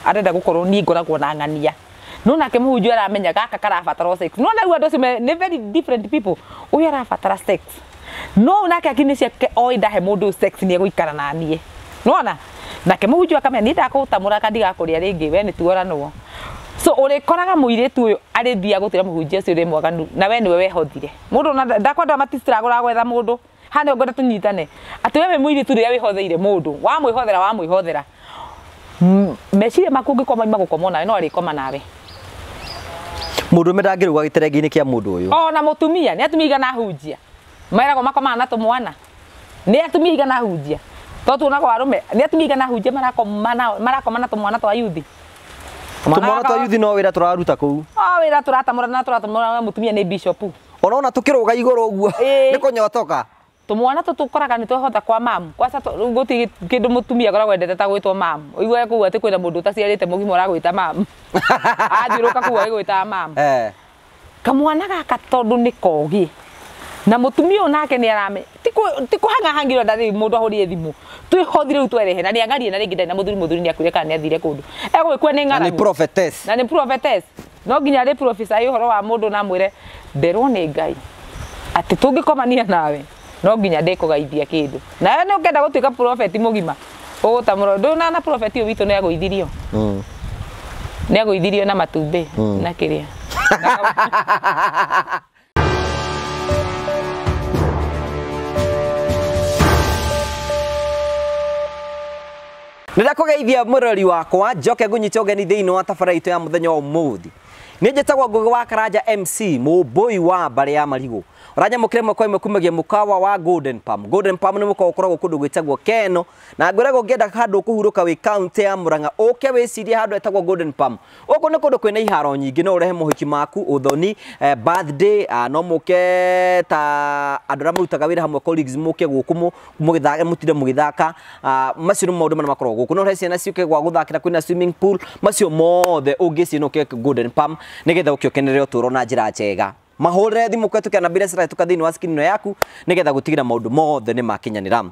arenda gukorwo ni ngoragwo na ng'ania no nake muhunjia aramenya gaka karabatara sex no na guo ndo ni very different people uyu arabatara sex no nake akini ciake oida he mundu sex ni eguikara na nie nona nake muhunjia akamenya ni ndakutamura kandi gakuria ringi we ni tuoranwo so ore koraga muiritu uyu ari thia gutira muhunjia cio ri mwaganu na we niwe wehothire mundu ndakwenda matisiragura gwetha mundu hane ngoda tunyitane ati wewe muiritu ri wihotheire mundu wa mwĩhothera meciria makungi koma magukoma no ari koma nawe mundu medangirwa giterengi-ini kia mundu uyu na mutumia ni atumia igana hunjia mairago makoma na tumwana ni atumia igana hunjia to tunako arume ni atumia igana hunjia marakoma na tumwana twa yuthi tumwana twa yuthi no wira turaruta kuu wira turatamura mutumia ni bishop ona tukiruga iguru uguo ni kunyotoka tumwana tukoraga ni twehotha kwa mamu kwasa guti kindu mutumia koragwo endete ta gwitwo mamu uigwe kuga ati kwina mundu utaciarite mugimo uragwita mamu athiruka kuga gwita mamu kamwana gaka tondu ni kogi na mutumia onake ni arame tiku hanga hangiro ndathi mundu ahorie thimu twihothire u twerehe na ni angarie na ringi ndai na muthuri ni akwire kana ni athire kundu egwikwe ni ng'aragu na ni prophetess no nginya ri professor ihoro wa mundu na mwire nderwo ni ngai ati tungikomania nawe no nginya ndikugaithia kindu na ni ukenda gutuika prophet mugima ugutamuro nduna na prophet witu ni aguithirio ni aguithirio na matumbi na kiria Nenda kugeithia murori wakwa njoke ngunyite ugeni thiini wa tabaraitu ya muthenya wa umuthi ni njitagwo Ngugi wa Karanja MC mubui wa mbari ya marigu uranya mukire mwako imwe kumagia mukawa wa Golden Palm ni mukawa ukoragwo kundu gwitagwo Keno na ngoragwo ngienda handu kuhuruka wi county ya Murang'a uke wicirie handu etagwo Golden Palm uko ni kundu kwina iharo nyingi no urehe muhiki maku uthoni birthday no muke ta andura murutaga wira hamwe colleagues muke guku mugithaka mutire mugithaka macio no maundu makoragwo guku no urehe ciana ciuke gwa guthakira kwina swimming pool macio mothe ungicirie no ke Golden Palm nigetha ukiokenerere uturo na njira njega mahore thimu kwetu kana mbire sira tukathini wa screen yaku nigetha gutigira maundu mothe ni makinyanira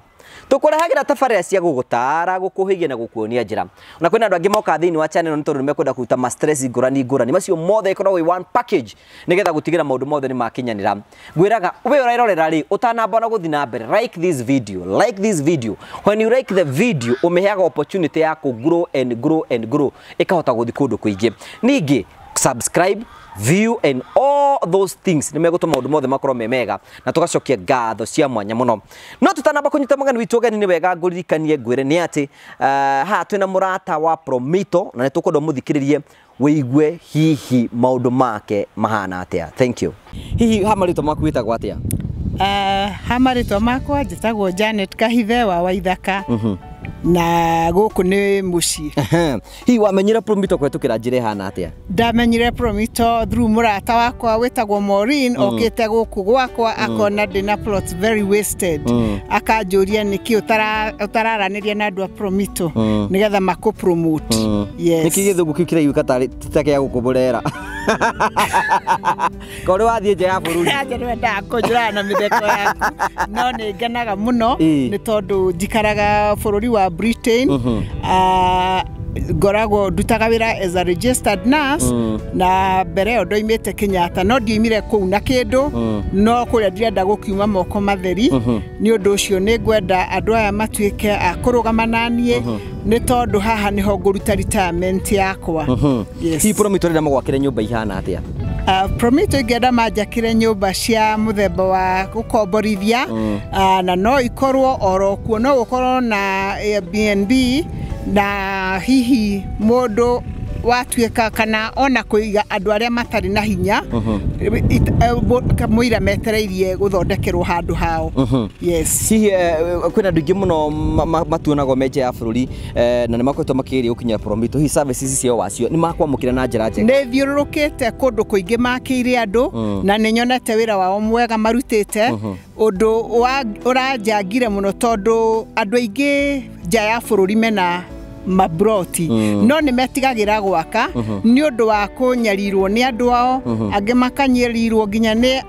tukurehagira tabarĩra cia gugutaara gukuhigia na gukuonia njira na kwina andu angi moka thini wa channel nitondu nimekwenda kuruta ma stress ngurani macio mothe ikoragwo i one package nigetha gutigira maundu mothe ni makinyanira ngwiraga we urairorera ri utanamba na guthi na mbere like this video when you like the video umeheaga opportunity ya ku grow and grow ikahota guthi kundu kuingi ningi subscribe view and all those things ni megutuma maundu mothe makorwo memega na tugacokia ngatho cia mwanya muno no tutanamba kunyita magani witu gani ni wega nguririkanie ngwire ni ati ha twina murata wa Promito na nitukwenda muthikiririe wiigwe hihi maundu make mahana atia thank you hihi hamarito maku witagwo atia hamarito makwa njitagwo Janet Kahithe wa Waithaka na guku ni muci hi wamenyire Promito kwetukira njire hana atia ndamenyire Promito through murata wakwa witagwo Maureen okite guku gwakwa akona ndina plot very wasted akanjuria niki utararaniria na andu a Promito nigetha mako promote yes niki githungu kiu kire yukatari titake ya gukuburera kore wathie nje ya bururi aje ndenda kunjura na mitheko yaku no ni ngenaga muno ni tondu njikaraga bururi wa Britain ngoragwo ndutaga wira as a registered nurse na mbere ndo imite Kenyatta no ndiimire kuu na kindu no kuria ndirenda gukiuma moko matheri ni undu ucio ni ngwenda andu aya matuike akurugama nanie ni tondu haha niho nguruta retirement yakwa yes hi Promito rira magwakire nyumba ihana atia Promito ngenda manjakire nyumba cia muthemba wa gukomborithia na no ikorwo oro kuo no gukorwo na Airbnb na hihi mundu watuika kana ona kuiga andu aria matari na hinya kamwira metereirie guthondekerwo handu hao yes hihi kwina andu ingi muno matuonago meje ya bururi na nimakwetwo makiria ukinya Promito hi services cio wacio ni makwamukira na njira njega ni thiururukite kundu kuingi makiire andu na ni nyonete wira wao mwega marutite undu uranjangire muno tondu andu aingi nja ya bururi mena mabroti no nĩ metigagĩra gwaka nĩ ũndũ wa kũnyarirwo nĩ andũ ao angĩ makanyarirwo nginya nĩ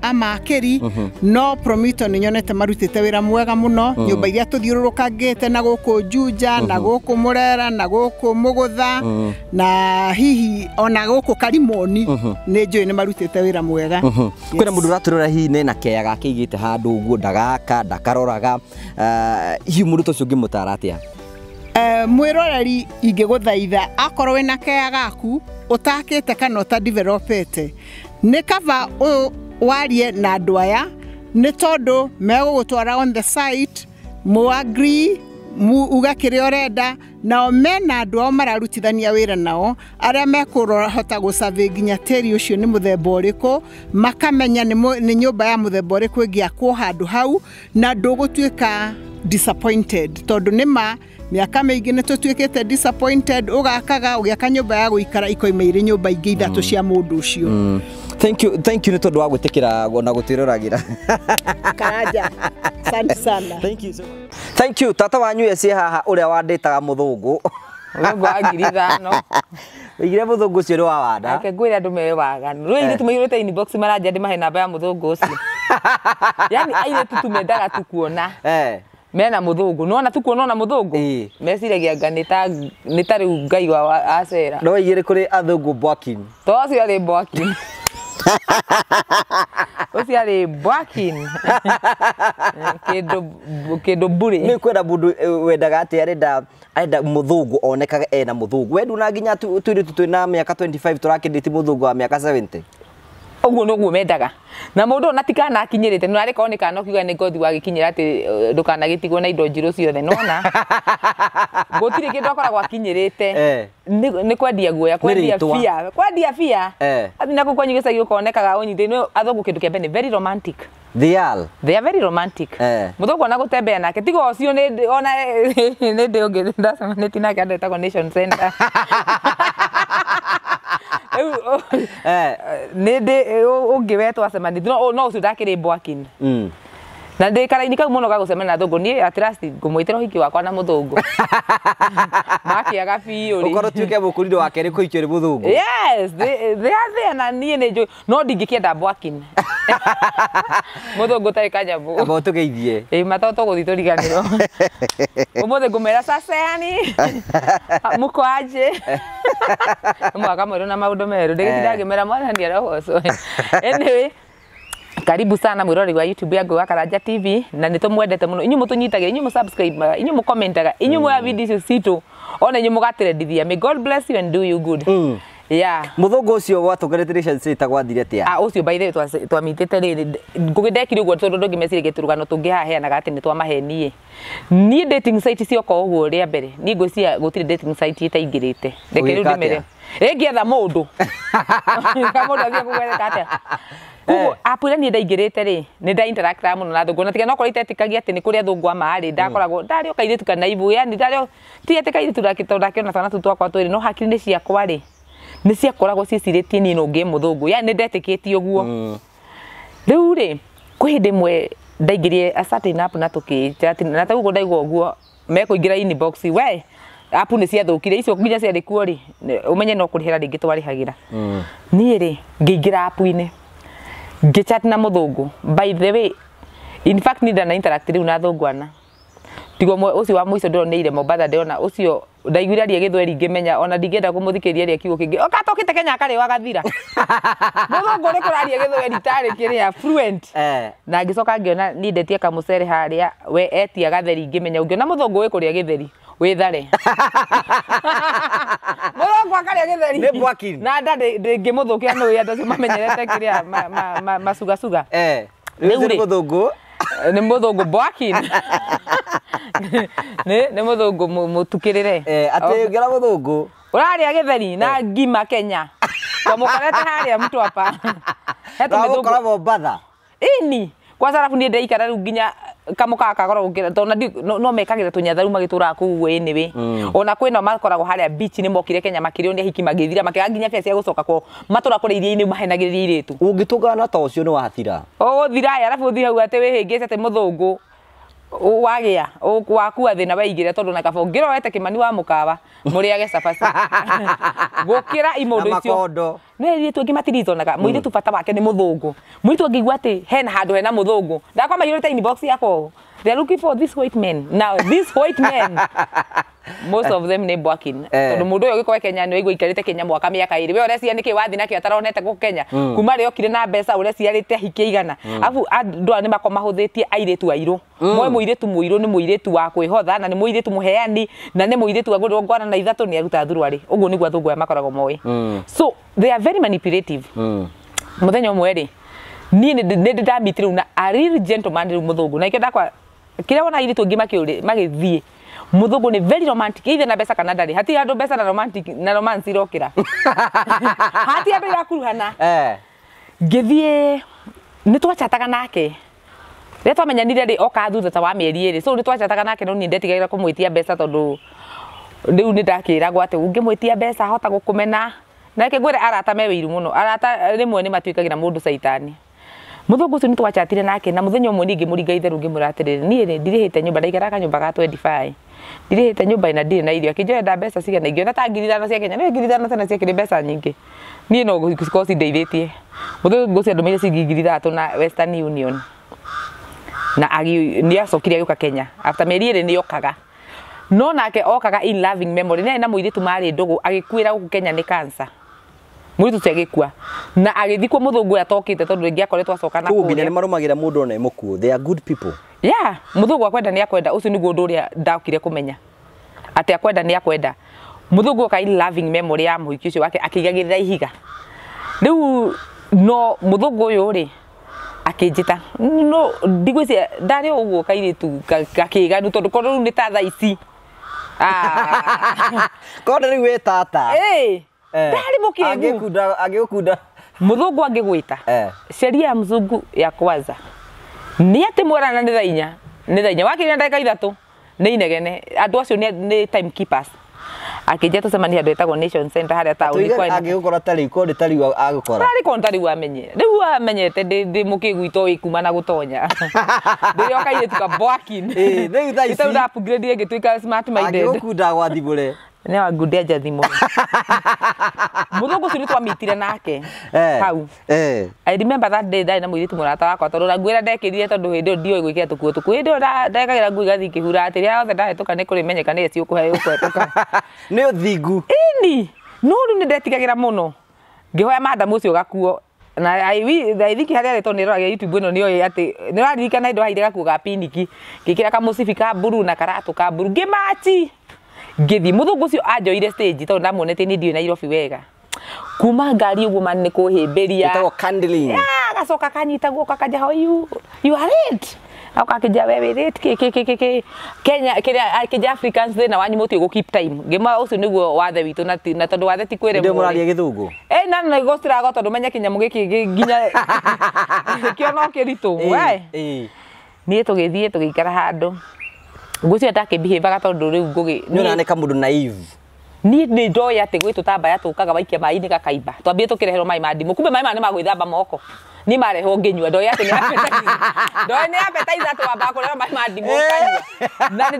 amakĩri no Promito nĩ nyonete marutĩte wĩra mwega mũno nyũmba iria tũthiũrũrũkangĩte na gũkũ Juja na gũkũ Murera na gũkũ Mũgũtha na hihi ona gũkũ Karimoni nĩ njũĩ nĩ marutĩte wĩra mwega kwĩna mũndũ ũratũrora hihi nĩ na kea gake igĩte handũ ũguo ndagaka ndakaroraga hihi mũndũ ta ũcio ũngĩmũtara atĩa mwĩroreri ingĩgũthaitha akorwo wĩna kea gaku ũtakĩte kana ũtadevelopete nĩ kaba warie na andũ aya nĩ tondũ megũgũtwara on the site agree uga kĩrĩa ũrenda nao mena andũ ao mararutithania wĩra nao arĩa mekũhota gũcabe nginya tĩri ũcio nĩ mũthemba ũrĩkũ makamenya nĩ nyũmba ya mũthemba ũrĩkũ ĩngĩakwo handũ hau na ndũgũtuĩka disappointed tondũ nĩma miaka mĩingĩ nĩ tũtuĩkĩte disappointed ũgakaga ũgĩaka nyũmba ya gũikara ikoima irĩ nyũmba ingĩ ithatũ cia mũndũ ũcio thank you nĩ tondũ wa gwĩtĩkĩra na gũtwĩroragĩra karaja asante sana thank you tata wanyu Essy haha ũrĩa wandĩtaga mũthũngũ mũthũngũ wa 5,000 wĩigire mũthũngũ ũcio nĩ wa wanda ake ngwĩra andũ me waganu rĩu tũmĩirũte inbox maranja ndĩmahe namba ya mũthũngũ ũcio yani airitu tumendaga tukuona mena mũthũngũ nona tukuona na mũthũngũ meciragia anga nĩ ta rĩu ngai wa acera no igĩrĩ kũrĩ athũngũ bwakin tocio arĩ bwakin ucio arĩ bwakin kĩndũ mburi nĩ kwenda mũndũ wendaga atĩ arenda mũthũngũ onekaga ena mũthũngũ wendu na nginya tũirĩtu twĩna mĩaka 25 tũrakĩndĩti mũthũngũ wa mĩaka 70 ũguo nĩguo mendaga na mũndũ ona tikana akinyĩrĩte no arĩ korwo nĩ kana ũkiuga nĩ ngothi wagikinyĩra atĩ ndũkanagĩtigwo na indo njirũ ciothe nona gũtirĩ kĩndũ akoragwo akinyĩrĩte nĩ kwendia guoya kwendia bia athi na kwanyu gĩcagi ũkonekaga ũnyitĩte athũngũ kĩndũ kĩa mbere very romantic they are very romantic mũthũngũ ona gũtembea nake tiga ũcio ona nĩ ndĩ ũngĩ ndacemanĩtie nake andũ etagwo Nation Center nende ungĩwetwo acemanĩtie no ũcio ndakĩrĩ bwakin na ndĩ karaini kau mũno gagũcemania na thũngũ niĩ at last ngũmwĩtĩra ũhiki wakwa na mũthũngũ makĩaga biũ rĩ ũkorwo tuĩke mũkũrindo wa kerĩ kũhikio nĩ mũthũngũ yes they are there na niĩ nĩ njũĩ no ndingĩkĩenda bwakin mũthũngũ tarĩ kanyamũ amba ũtũgeithie matoto gũthiĩ tũriganĩrwo ũmũthĩ ngũmera saceani mũkwanjĩ mwaka mwerũ na maũndũ merũ ndĩgĩtinda ngĩmera mwathani arohocwo anyway karibu sana mwirori wa YouTube yangu wa Karanja TV na nĩtũmwendete mũno inyuĩ mũtũnyitagĩra inyuĩ mũsubscribe inyuĩ mũkommentaga inyuĩ mwa video citũ ona inyuĩ mũgatĩrendithia may God bless you and do you good mũthũngũ ũcio gwatũnganĩtĩrĩtion citagwathire atĩa ũcio by the way twamitĩte rĩrĩ ngũgĩndekire ũguo tondũ ndũngĩmeciria gĩtũrũgano tũngĩhaheanaga atĩ nĩtwamahenie niĩ dating site cioka ũguo rĩa mbere niĩ ngwĩciria gũtirĩ dating site ĩtaingĩrĩte reke rĩu ndĩmere ĩngĩetha mũndũ mũndũ athiĩ kũgwetheka atĩa kuguo app ĩrĩa niĩ ndaingĩrĩte rĩ nĩ ndainteractaga mũno na thũngũ na tiga no korwo itetĩkagia atĩ nĩ kũrĩa thũngũ amarĩ ndakoragwo ndarĩ o kairĩtu kana ibu yani ndarĩ ti atĩ kairĩtu ndakĩona twana tũ twakwa twĩrĩ no hakiri-inĩ ciakwa rĩ nĩ ciakoragwo ciĩcirĩtie niĩ nũngĩ mũthũngũ yani nĩ ndetĩkĩtie ũguo rĩu rĩ kwĩ hĩndĩ ĩmwe ndaingĩrire a certain app na tũkĩchat na ta ũguo ndaigua ũguo mekũingĩra inbox we app nĩ ciathũkire icio nginya ciarĩ kuo rĩ ũmenye no kũrĩhĩra rĩngĩ twarĩhagĩra niĩ rĩ ngĩingĩra app-inĩ ngĩchat na mũthũngũ by the way in fact nĩ ndana interact rĩu na thũngũ ana tigo ũcio wa mũico ndĩronire Mombasa ndĩrona ũcio ndaiguire aria gĩthweri ngĩmenya ona ndingĩenda kũmũthikĩria aria kiugo kĩngĩ okatokĩte Kenya akarĩ wagathira mũthũngũ nĩ kũraria gĩthweri tarĩ kĩrĩa fluent na ngĩcoka ngĩona niĩ ndetie kamũcere harĩa we etia gatheri ngĩmenya ũngĩona mũthũngũ wĩ kũrĩa gĩtheri wĩthare mũthũngũ akarĩa gĩtheri nĩ bwakin na nda ndĩngĩmũthũkia nũĩ andũ acio mamenyerete kĩrĩa macugacuga rĩu nĩ mũthũngũ nĩ mũthũngũ bwakin nĩ mũthũngũ mũtukĩrĩre atĩ ngĩra mũthũngũ ũrarĩa gĩtheri na ngima Kenya twamũkorete harĩa Mtwapa gũkora Mombasa ini kwa sarafu niĩ ndeikara rĩu nginya kamũkaga kagoragwo gũkĩra tondũ no mekagĩra tũnyatharu magĩtũraga kũu anyway ona kwĩna makoragwo harĩa beach nĩ mokire Kenya makĩrĩo nĩ ahiki magĩthira makĩaga nginya bia cia gũcoka kwao matũra kũrĩa iria-inĩ mahenagĩrĩria airĩtu ũngĩtũngana ta ũcio nĩ wathira ũgũthira arabu ũthiĩ hau atĩ wĩhĩngĩte atĩ mũthũngũ wagia wakua thina waigire tondu na kaba ngirowete kimani wa mukawa muriage cabaci gukira imundu icio no iritu ngi matiritonaga muiritu bata wake ni muthungu muiritu ngigwa ati hena handu hena muthungu ndakwa mayurite inbox yako they are looking for this white man now this white man most of them name working tondu mundu uyu gikwa Kenya ni igwa ikarite Kenya mwaka miaka iri we urecia niki wathi naki ataronete ku Kenya kuma ri okire na mbeca urecia rite hikie igana afu andu ni makoma huthitie airitu airu mwe muiritu muiru ni muiritu wa kwihotha na ni muiritu muheani na ni muiritu wa ngwana na ithatu ni aruta thurwari uguo niguo athungu makorago moe so they are very manipulative muthenya umwe ri ni ndamitiru na a real gentleman ri muthungu na ikenda kwa kile wona airitu ngi magithie muthungu ni very romantic either na besa kana ndari hati andu besa na romantic na romance irokira hati andu irakuruhana ngithie ni twachataga nake ria twamenyanire ri oka thutha ta wa mieri iri so ni twachataga nake no ni ndetigaira kumwitia besa tondu riu ni ndakiragwo ati ungimwitia besa hota gukumena nake ngwire arata mewiru muno arata rimwe ni matuikagira mundu saitani muthungu ucio ni twachatire nake na muthenya umwe ningi muringa itheru ngimuratirire nie ndirihite nyumba ndaikara kanyumba ga 25 ndirihite nyumba ina ndire na irio akijenda mbeca cigana ingĩ na ta ngiri ithano cia Kenya ni ngiri ithano tena ciakire mbeca nyingĩ nie no gũcoka ndeithĩtie muthungu ucio ndũmĩire ciringi ngiri ithatũ na Western Union na ni acokire agĩũka Kenya after mĩeri ĩrĩ nĩ okaga no nake okaga in loving memory nĩ na mũirĩtu marĩ ndũgũ agĩkuĩra gũkũ Kenya nĩ cancer mũirĩtu cia gĩkua na agĩthikwo muthungu atokĩte tondũ rĩngĩ akoretwo acoka na kũu nĩ marumagira mũndũ ona mũkuo they are good people yeah muthungu akwenda ni akwenda ucio niguo ũndũ ũrĩa ndakire kumenya ati akwenda ni akwenda muthungu oka in loving memory ya mũhiki ũcio wake akĩigagĩrĩra ihiga rĩu no muthungu ũyũ ri akĩnjĩta no ndigwĩcia ndarĩ ũguo kairitu gakĩganu tondũ korwo rĩu nĩ ta thaa ici korwo rĩu wĩ tata ndari mukingu agĩkunda muthungu angĩgwĩta sheria ya mzungu ya kwanza ni ati mwarana ni thainya wakire ndagika ithatu ni inegene andu acio ni time keepers akije tucemania andu etagwo Nation Center haria tauni kwa agĩgũkora tari ko tari agũkora tari ko tari wamenye riu amenyete ndi mukigwito ikuma na gutonya ndi okaire tuka bwaki riu thaa ici ita upgrade ngituika smart minded agĩgũkunda gwa thibure ne wa ngudia jathimo muthungu ciri twamitire nake hau I remember that day ndari na muiritu murata wakwa tondu na ngwira ndekirire tondu hindi ndio gwikira tukuo hindi ndekagira ngui gathi kihura ati ria othe ndahituka ni kuri menyeka ni eci ukuhe ukwetoka ni uthingu ini no ru ni ndetigagira muno ngihoya madam ucio gakuo na I think haria reto ni roga YouTube ino niyo ati ni raririkana indo haire gakuo ga piniki ngikira kamucibi ka buru na karatu ka buru ngimachi ngithi muthungu ucio anjoire stage tondu ndamuonete ni ndio Nairobi wega kuma ngari uguo man ni kuhimbiria itago candling gacoka kanyita guoka kaja how you are it akakija wewe rate Kenya kenya Africans thina wanyu mutu go keep time ngima ucio niguo wathe witu na tondu wathe ti kwire ndio muraria githungu na gostira go tondu menya kinya mugiki nginya kio no kiritu we ni tugithie tugikara handu ngucio atake behave ga tondu riu ngugi ni ona neka mundu naive ni ndoya ati gwitu tambaya tukaga baikia mai ni gakaimba twambie tukirehero mai mandimu kumbe mai mane magwithamba moko ni mareho nginywa ndoya ati ni appetizer twamba kurehero mai mandimu kanywa na ni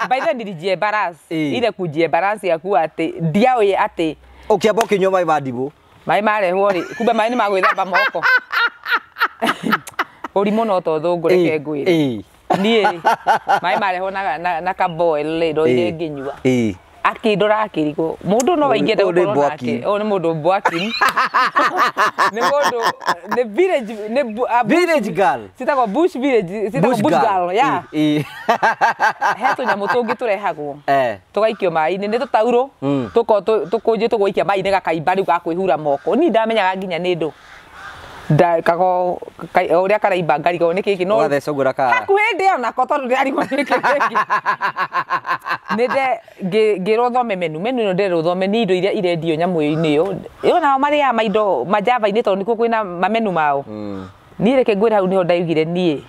by the ndijie balance ile kujie balance yaku ati ndiaoye ati ukiamba kinywa mai mandimu mai mareho ri kumbe mai ni magwithamba moko uri muno to thungu reke ngwire nie mai mareho na ka boil le ndo ile nginywa akindora akirigo mundu no waingenda gukorwo nake o ni mundu bwaki ni mundu ni village girl sitagwo bush girl ya hetu nyamu tungi turehagwo tugaikio mai-ini ni tutauro tukunje tugwikia mai-ini gakaimba riu gakwihura moko ni ndamenyaga nginya ni ndu kago uria karaimba ngarigo ni kiki no gathecogora ka hakuhindi ona ko tondu ndirarigwo ni kiki ninde ngirothome menu no ndirothome ni indo iria irendio nyamu-ini yo na maria maindo majava-ini tondu nikuo kwina mamenu mao ni reke ngwira hau niho ndaigire nie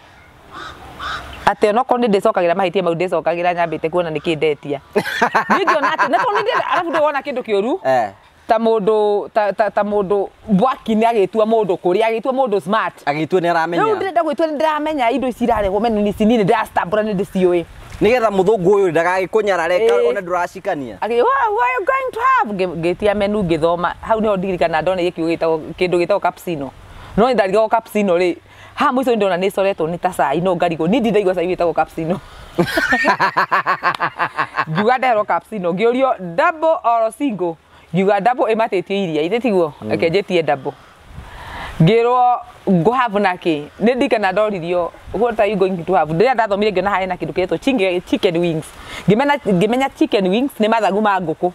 ati ono ko ndicokagira mahitia mau ndicokagira nyambite kuona nikindetia ni ndio nati na tondu ndi arabu ndona kindu kioru ta mundu bwaki ni agitua mundu kuri agitua mundu smart agitua ni aramenya riu ndirenda gwitua ni ndiramenya indo ici irarehwo menini cinini ndirastambura ni ndiciui nigetha muthungu uyu ndagagikunyara reka ona nduracikania what are you going to have ngitia menu ngithoma hau niho ndirikana ndona giki gitagwo kindu gitagwo cappuccino no ndarigo cappuccino ri ha mwico ndona ni coretwo ni ta cai no ngarigo ni ndiraigua cai gitagwo cappuccino ngiuga nderwo cappuccino ngiurio double or single ngiuga double imatitie iria ithe tiguo akenjetie double ngirwo go have naki ni ndikana ndoririo what are you going to have ndia ndathomire ngiona haena kindu kietwo chicken wings ngimenya chicken wings ni mathagu ma nguku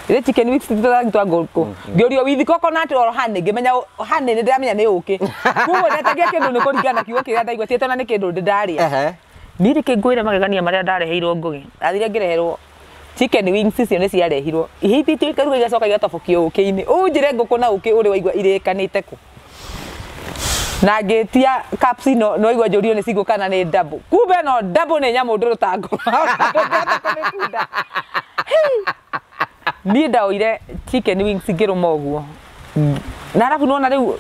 ile chicken wings twa nguku ngiorio with coconut or honey ngimenya honey ni ndiramenya ni uki kuo ndetagia kindu ni kuringana kiugo kiria ndaigua tietona ni kindu ndaria niri kingwira magegania maria ndareheirwo ngugi athire ngireherwo chicken wings icio ni ciarehirwo ihititio ikaruga igacoka igatobokio uki-ini unjire nguku na uki uri waigua irekanite ku na ngitia cappuccino no igua njurio ni cigo kana ni double kumbe no double ni nyamu nduru tango ni ndaoire chicken wings ngiruma uguo na arabu nona riu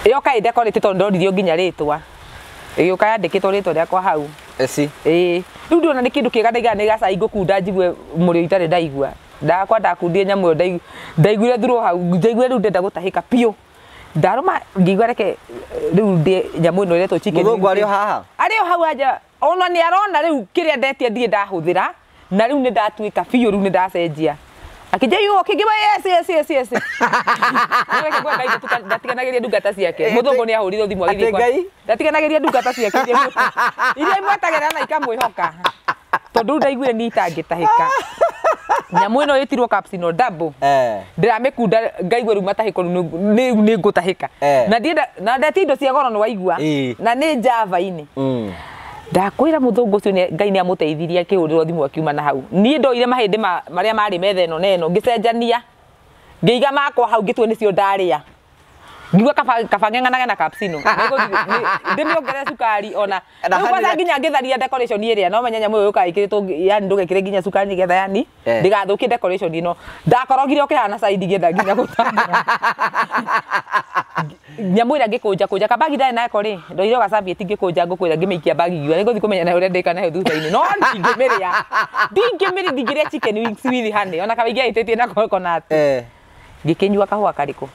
iyo kai decorate to ndoririo nginya ritwa iyo kai andikitwo ritwa riakwa hau Essy riu ndona ni kindu kiega ndaiga ni gacai ngukunda njigue murio itare ndaigua ndakwa ndakundie nyamu ndaiguire thuro hau ndaiguire riu ndenda gutahika pio ndaruma ngigwa reke riu ndi nyamu ino iretwo chicken muthungu ario haha ario hau aja ona ni arona riu kiria ndetia ndie ndahuthira na riu ni ndatuika biu riu ni ndacenjia akija yuo kigiba yes nireke kwa ngai ndatiganagiria ndungata ciake muthungu ni ahurire thimu agithie kwa ndatiganagiria ndungata ciake iria imwatagera na ikamwihoka tondu ndaiguire ni itangitahika nyamu ino itirwo cappuccino double ndiramikunda ngaigua ru matahiko ni ngutahika na ndienda na ndatindo cia goro no waigua na ni java-ini ndakwira muthungu ucio ni ngai ni amuteithirie kiuriro thimu akiuma na hau ni ndoire mahindi maria mari metha ino neno ngicenjania ngiiga makwa hau ngitwe nicio ndaria ngigua kabang'eng'anaga na cappuccino ndimiongere sukari ona riu kwanza nginya ngitharia decoration iria no menya nyamu uyu kaikiritwo yani ndugekire nginya sukari nigetha yani ndigathukie decoration ino ndakorogire ukihana side ngienda nginya gutanga nyamu ira ngikunja kabagi ndari nako ri ndoire wasabi tingikunja ngukwira ngimikia bagi giwa niguthi kumenya na uria ndika nayo thutha-ini no ndingimiria ndingiria chicken wings with honey ona kabaigi aitetie na coconut ngikinyua kahua kariko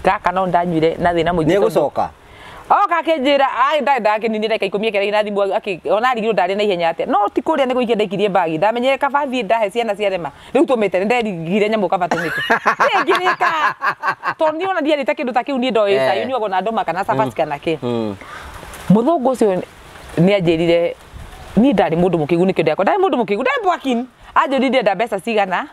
kaka no ndanyuire na thina muingi ni gucoka kakinjira ndake nini ndeka 10 kera ina thimu ona rigiro ndari na ihenya atia no ti kuria niguo ikiendekirie bagi ndamenye kabathi ndahe ciana ciarema riu tumite nderigire nyamu kabatumite ngirika tondi ona ndiarite kindu ta kiu ni ndoisa yunyo gona ndoma kana sabasi kana ki muthungu ucio ni anjirire ni ndari mundu mukigu ni kindu yakwa ndari mundu mukigu ndari bwakin anjirire nda mbeca cigana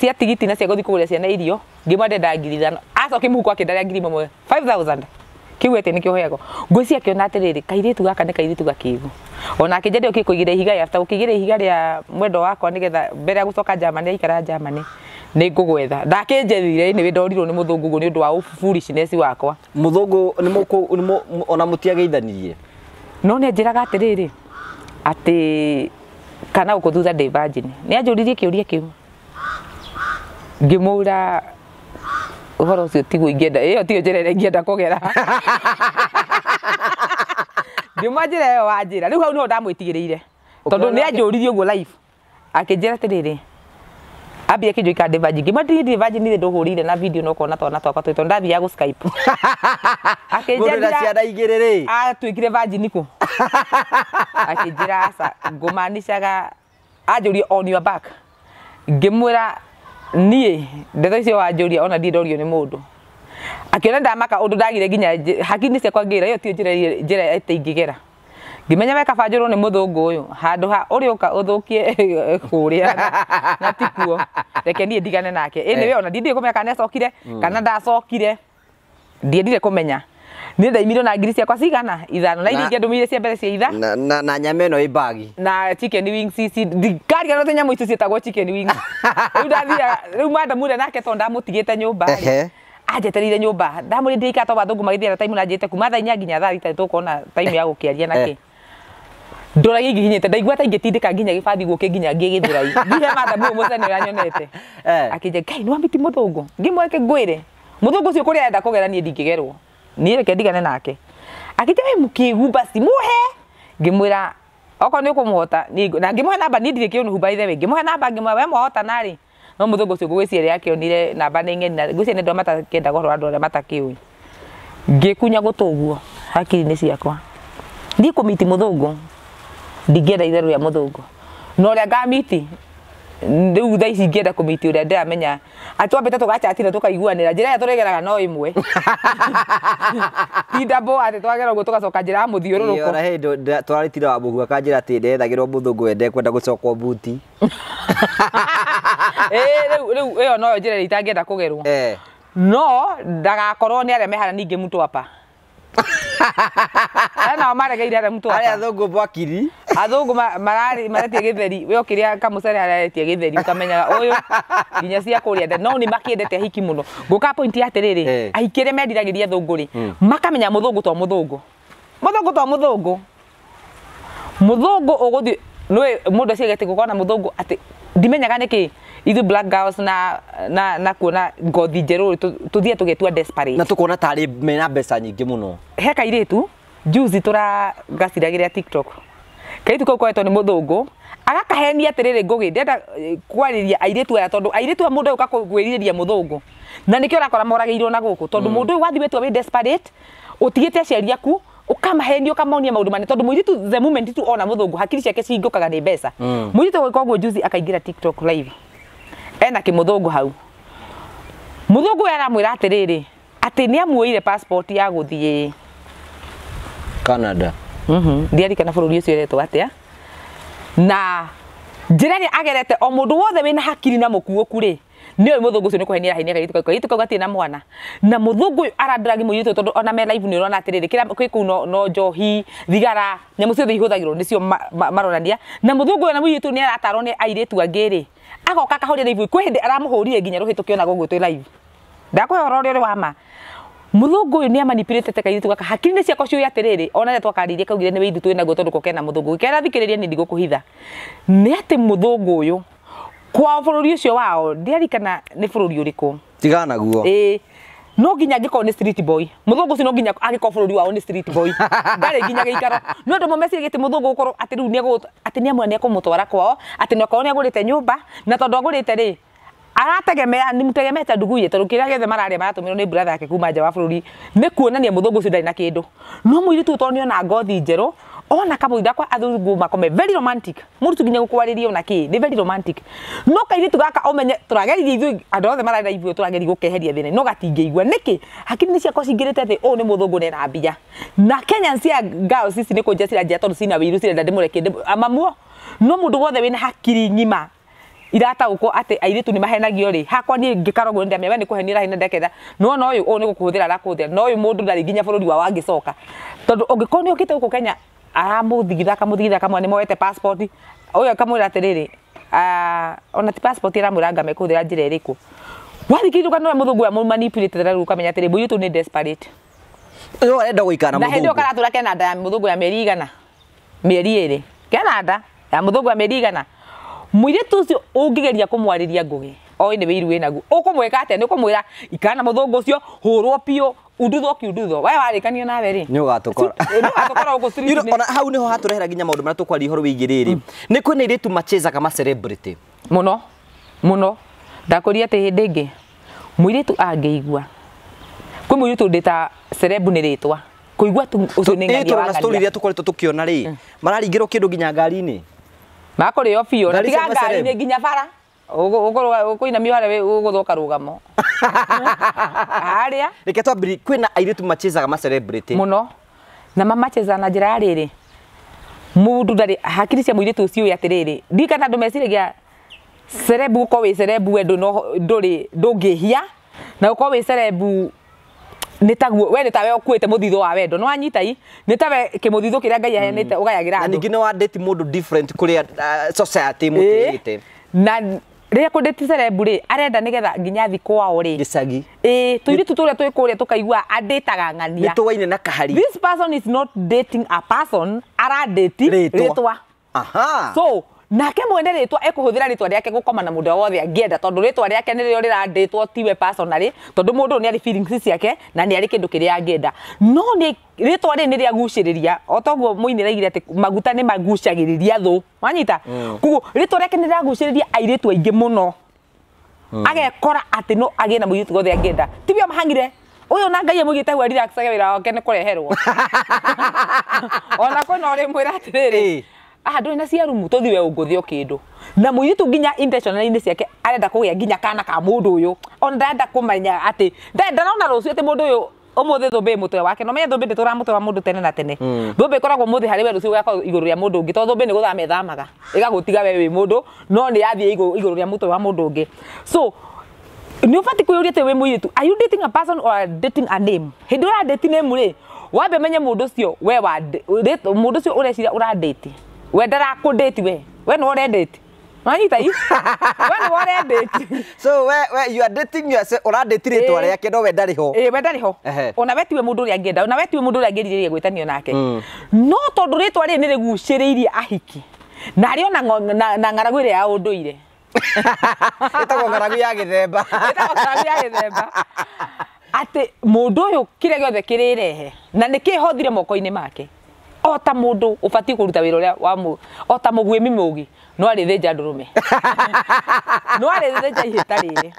cia tigiti na cia guthi kuguria ciana irio ngimwende ndangirithano acoke muhuko akindaria ngiri mamwe 5000 kiwete nikio hego ngwisi akiona atiriri kairitu gaka ni kairitu gakigu ona akinjende ukikuigire ihiga after ukigire ihiga ria mwendo wakwa nigetha mbere ya gucoka Germany aikara Germany ni ngugwetha ndakinjerire ni windorirwo ni muthungu ni undu wa foolishness wakwa muthungu ni ona mutiageithanirie no ni njiraga atiriri ati kana ukuthutha ndi virgin ni anjuririe kiuria kiu ngimura uhoro ucio tigu ingenda iyo tiyo njira ingenda kugera ngimwanjira yo wanjira riu hau no ndamwitigiriire tondu ni anjuririe uguo live akinjira atiriri ambia kinjoika ndi virgin ngimwanjira virgin ni nduhurire na video no kona twana twakwa twito ndathia gu Skype akinjira ciana igiriri atwikire virgin ku akinjira asa ngumanishaga anjurie on your back ngimwira nie ndeto icio wanjuria ona ndidorio ni mundu akiona ndamaka undu ndagire nginya hakini ciakwa ngira iyo ti njira itaingigera ngimenya weka banjurwo ni muthungu uyu handu ha uri uka uthukie kuria na tikuo reke nie ndigane nake ene we ona ndindire kumenya kana acokire kana ndacokire ndiendire kumenya ni ndaimiro na ngiri ciakwa cigana ithano na iringi ndumire cia mbere cia itha na nyame no ibagi na chicken wings ici ndikari kana nyamu ici cietagwo chicken wings riu ndathia riu madam ule nake to ndamutigite nyumba ajeterire nyumba ndamuri ndika to bathungu magithira time na njite kuma thaa 4 nginya thaa 3 tukona time ya gukiaria nake ndora gigihinyete ndaigua ta ingitindika nginya gibathi guke nginya ngigithurai ndihe mathabu mucene uranyonete akije kai no ambiti muthungu ngimweke ngwire muthungu cio kuria enda kugera nie ndingigerwo nie reke ndigane nake akije we mukigu basi muhe ngimwira oko ni kumuhota na ngimuhe namba ni ndire kiunu by the way ngimuhe namba ngimwe we muhota nari no muthungu cio gwiciria akionire namba ni ngeni na gwiciria ndo matakenda goro andu aria matakiui ngikunya gutuguo hakiri ni ciakwa ndi kumiti muthungu ndingenda itherũ ya muthungu no ria ngamiti riu thaa ici ngenda kumiti uria ndiramenya atwambite tugachatira tukaiguanira njira ya turegeraga no imwe tidabo ati twagera uguo tugacoka njira ya muthiururuko ora hindo twaritira wa muhua kanjira ati ndethagirwo muthungu ende kwenda gucokwo buti riu iyo no njira itangenda kugerwo no ndagakorwo ni aria mehana ningi mtu hapa ana maregeire aria mtu hapa aria thungu bwakiri athungu maratie githeri we okiria kamucere aratie githeri ukamenyaga uyu nginya cia kuria nda no ni makiendete hiki muno nguka point ya atiriri ahikire mendiragiria thunguri makamenya muthungu to muthungu muthungu uguthi nwe mundu aciegete gukona muthungu ati ndimenyaga niki ithu black girls na kuona ngothi njeru tuthie tugetua desperate na tukona tari mena mbeca nyingi muno he kairitu juzi turagaciragiria TikTok kaitu kau kwetwo ni muthungu agakahenia atiriri ngugi ndenda kwariria airitu aya tondu airitu mundu uka kwiriria muthungu na nikio rakora morageirwo na guku tondu mundu uyu wathiwetwo wi desperate utigite aciari aku ukamahenia ukamonia maundu mane tondu muiritu the moment tu ona muthungu hakiri ciake cingukaga ni mbeca muiritu gwika uguo juzi akaingira TikTok live ena kimuthungu hau muthungu aramwira atiriri ati ni amuoire passport ya guthie Canada ndiarikana bururi ucio retwo atia na njira ni agerete o mundu wothe wina hakiri na mukuuku ri ni oy muthungu ucio ni kuhenia henia kaitu kaugati na mwana na muthungu aradragi muiritu tondu ona me live ni urona atiriri kira kwiku no njohi thigara nyamu ciothe ihuthagirwo nicio maronania na muthungu na muiritu ni aratarwo ni airitu angiri agoka kahoria live kwi hindi aramuhurire nginya ruhitukiona gugu twi live ndakwihora uri wama muthungu uyu ni amanipulate kairitu gaka hakiri ni ciako cio atiriri ona ria twakaririe kaugire ni withu twina guo tondu kokena muthungu kera thikiriria ni ndigukuhitha ni ati muthungu uyu kwa bururi ucio wao ndiarikana ni bururi uriku tigana guo no nginya ngiko ni street boy muthungu ucio no nginya agiko bururi wao ni street boy ndari nginya giikaro no ndo momesi gite muthungu ukorwo ati riu ni ati ni amwe ni akumutwara kwao ati no kwao ni agurite nyumba na tondu agurite ri arategemea ni mutegemete nduguye tondu kiria gethe mararia maratumirwo ni brother yake kuma nja wa bururi ni kuonania muthungu ucio ndari na kindu no muiritu tondu ona ngothi njeru ona kamuitha kwa athungu makome very romantic murutu nginya gukwariria ona ki ni very romantic no kairitu gaka omenye turageririe ithu andu othe mararira ithu turageri gukeheria thine no gatingeigua niki hakiri ni ciako cingirite ati o ni muthungu ne na mbia na Kenya cia girls cici ni kunjecira njia tondu cina wiru cirenda ndimureke amamuo no mundu wothe wina hakiri ngima irata uko ati airitu ni mahenagio ri hakwa ni ngikarogwo ndamya we ni kuhenira hina ndeketha no no uyu o ni gukuhuthira ra kuthira no uyu mundu ndari nginya bururi wa wangicoka tondu ungikoni ukite uko Kenya aramuthigitha kamwe ni moete passport uyu akamwira atiriri ona ti passport iramwira ngame kuthira njira iriku wathikiruka no muthungu ya manipulate ra ukamenya atiri muiritu ni desperate yo enda guikana muthungu na hindi ukaratura Canada ya muthungu ya mieri igana mieri iri Canada ya muthungu ya mieri igana muiritu ucio ungigeria kumwariria ngugi oi ni wiru winagu ukumweka ate ni ukumwira ikana muthungu ucio hurwo pio udutho we warikania nawe ri ni ugatukora uko street ona hau niho haturehera nginya maundu maria tukwari horo wigiriri ni kwina iritu macheza kama celebrity muno ndakoria ati hindi ingi muiritu angeigua kwi muiritu ndita celeb ni ritwa kuigua tu ucio ni ngania wa story ria tukoretwo tukiona ri mararingirwo kindu nginya ngari-ini makuri ofio na tiga ngari-ini nginya bara ukoina miwale we uguthoka rugamo aria reke twambiri kwina airitu macheza kama celebrity muno na mamacheza na njira riri mundu ndari hakiri cia muiritu ucio atiriri ndikana ndumeciragia celeb uko wi celeb we ndungihia na uko wi celeb nitaguo we nitawe okuite muthitho wa wendo no anyitai nitawe kimuthitho kiria Ngai ahenete ugayagira na ningi ni wa date mundu different kuria society mutirite na Ria ko date celeb ri arenda nigetha nginya thi kwao ri gicagi tuiritu turia twi kuria tukaigua anditaga ng'ania nituwaine na kahari. This person is not dating a person, ara date ritwa. Aha. So nake mwene ritwa ekuhuthira ritwa riake gukoma na mundu wothe angienda tondu ritwa riake nirio riraditwo tiwe personally tondu mundu ni ari feelings ciake na ni ari kindu kiria angienda no ni ritwa ri ni ria guciriria otoguo muinira igire ati maguta ni magucagiriria thu wanyita kugu ritwa riake ni raguciriria airitu aingi muno agekora ati no agie na muiritu wothe angienda tibia mahangire uyu na ngai amugite hwa relax wira wake ni kureherwo ona kono ri mwira atiriri nduri na cia rumu tuthiwe unguthio kindu na muiritu nginya intentionally ciake arenda kugia nginya kana ka mundu uyu ona ndenda kumenya ati ndarona rucio ati mundu uyu umuthi thumbi mutwe wake no menye thumbi nditura mutwe wa mundu tene na tene thumbi koragwo muthi hari we rucio gakwa iguru ria mundu ungi to thumbi ni guthama ithamaga igagutiga we wi mundu no ni yathie iguru ria mutwe wa mundu ungi so ni ufati kuyuria ati we muiritu are you dating a person or dating a name hindi ura date name ri wambe menye mundu ucio we wa mundu ucio ureciria ura date we ndara ku date we no ore date manyita yu we no ore date so we you are dating yourself ora date ritwa riake no we ndari ho we ndari ho ona wetiwe mundu uri angienda ona wetiwe mundu uri angiririe gwitanio nake no tondu ritwa ri ni riguciriirie ahiki na ari ona na ng'aragu iri ya unduire itagwo ng'aragu ya githemba ati mundu uyu kire giothe kirirehe na nikihothire mokoini make ota mundu ubati kuruta wira uria wa ota mugwimi mugi no ari thenja ndurume no ari thenja ihita riri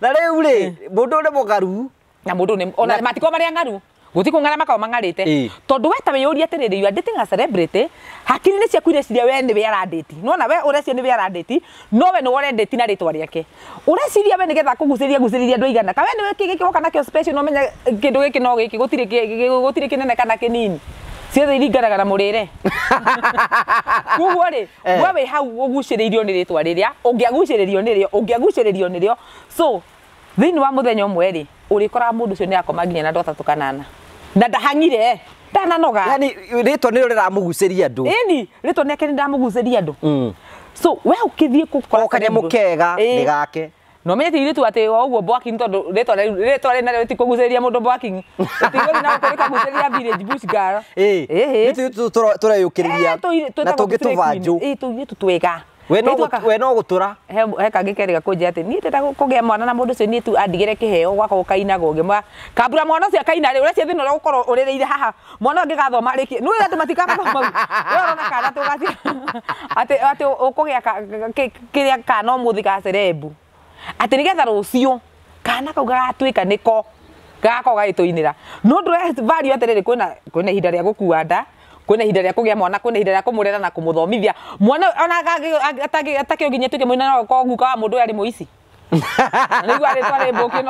na riu ri mundu uri mugaru na mundu ni ona matiko maria ngaru gutiko ngara makao mangarite tondu weta wiyuria atiriri you are dating a celebrity hakiri ni ciaku ireciria we ni we aradate no na we urecia ni we aradate no we ni wore date na ritwa riake ureciria we nigetha kuguciriria andu igana ka we ni we giki woka nakio special no menya kindu giki no giki gutire kinene kana kinini ciothe iringanaga na murire kuguo ri we hau uguciriirio ni ritwa riria ungiaguciririo nirio so thini wa muthenya umwe ri urikora mundu ucio ni akoma nginya na ndota tukanana na ndahangire ndananoga yani ritwa ni riramuguciria andu ini ritwa ni akeni ndamuguciria andu so we ukithie gukora kane mukega ni gake no menye ti iritu ati oguo bwaki tondu ritwa ri na ti kuguciria mundu bwaki utigori na ukoreka guciria village bush girl nitu tureyukiriria na tungituvanju tuiritu twega we no gutura he kangi keriga kunjia ati ni teta kugia mwana na mundu ucio ni tu andigire kiheo gwako kaina goge kambura mwana ucio kaina ri urecia thina gukorwo urireire haha mwana ungi gathoma riki nu ira tumatikathoma we urona kana tugaci ati ukugia kiria kana umuthi ka celeb ati nigetha rucio kana kau gatwika niko gako gaituinira no ndure value atiriri kwina ihinda ria gukua nda kwina ihinda ria kugia mwana kwina ihinda ria kumurera na kumuthomithia mwana ona atakio nginya tuke mwina no ko guka wa mundu ari muici nigu ari tware mboki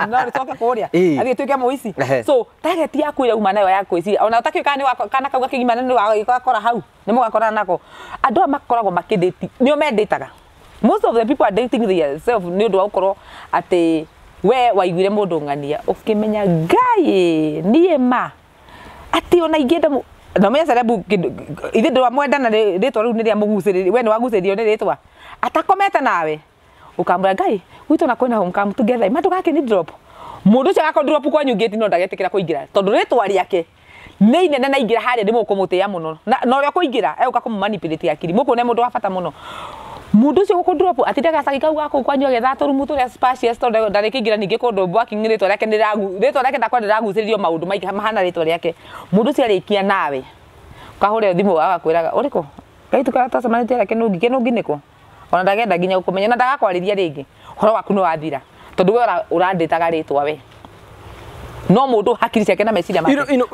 no ricoke kuria athi tuke muici so target yaku ya uma nayo yaku ici ona utakio kana kau gakigima ni gakora hau ni mugakora nako andu amakoragwo makidate nio menditaga most of the people are dating themselves ni undu wa ukorwo ati we waiguire mundu ng'ania ukimenya ngai nie ma ati ona ingenda no me celeb ithe ndo amwenda na ritwa riu ni ria muguciriria we ni waguciririo ni ritwa atakomete nawe ukamwira ngai gwitu na kwina homecome together matu gake ni drop mundu ucio gako drop kwa nyungeti no ndagetikira kuingira tondu ritwa riake ni inene na ingira haria ndimo kumutia muno na rio kuingira euka kumanipulate akiri muko ne mundu wa bata muno mundu ucio guku drop atindaga sagika gwako kwanyu getha rumu turia spacious tondu ndarikingira ningi kundu bwaki ritwa riake ndakwa ndiraguciririo maundu maiki mahana ritwa riake mundu ucio arikia nawe kahure thimu agakwiraga uriko gaitu karata manite yake kinungi niko ona ndagenda nginya gukumenya na ndagakwariria ringi horo waku no wathira tondu we uranditaga ritwa we no mundu hakiri ciake na meciria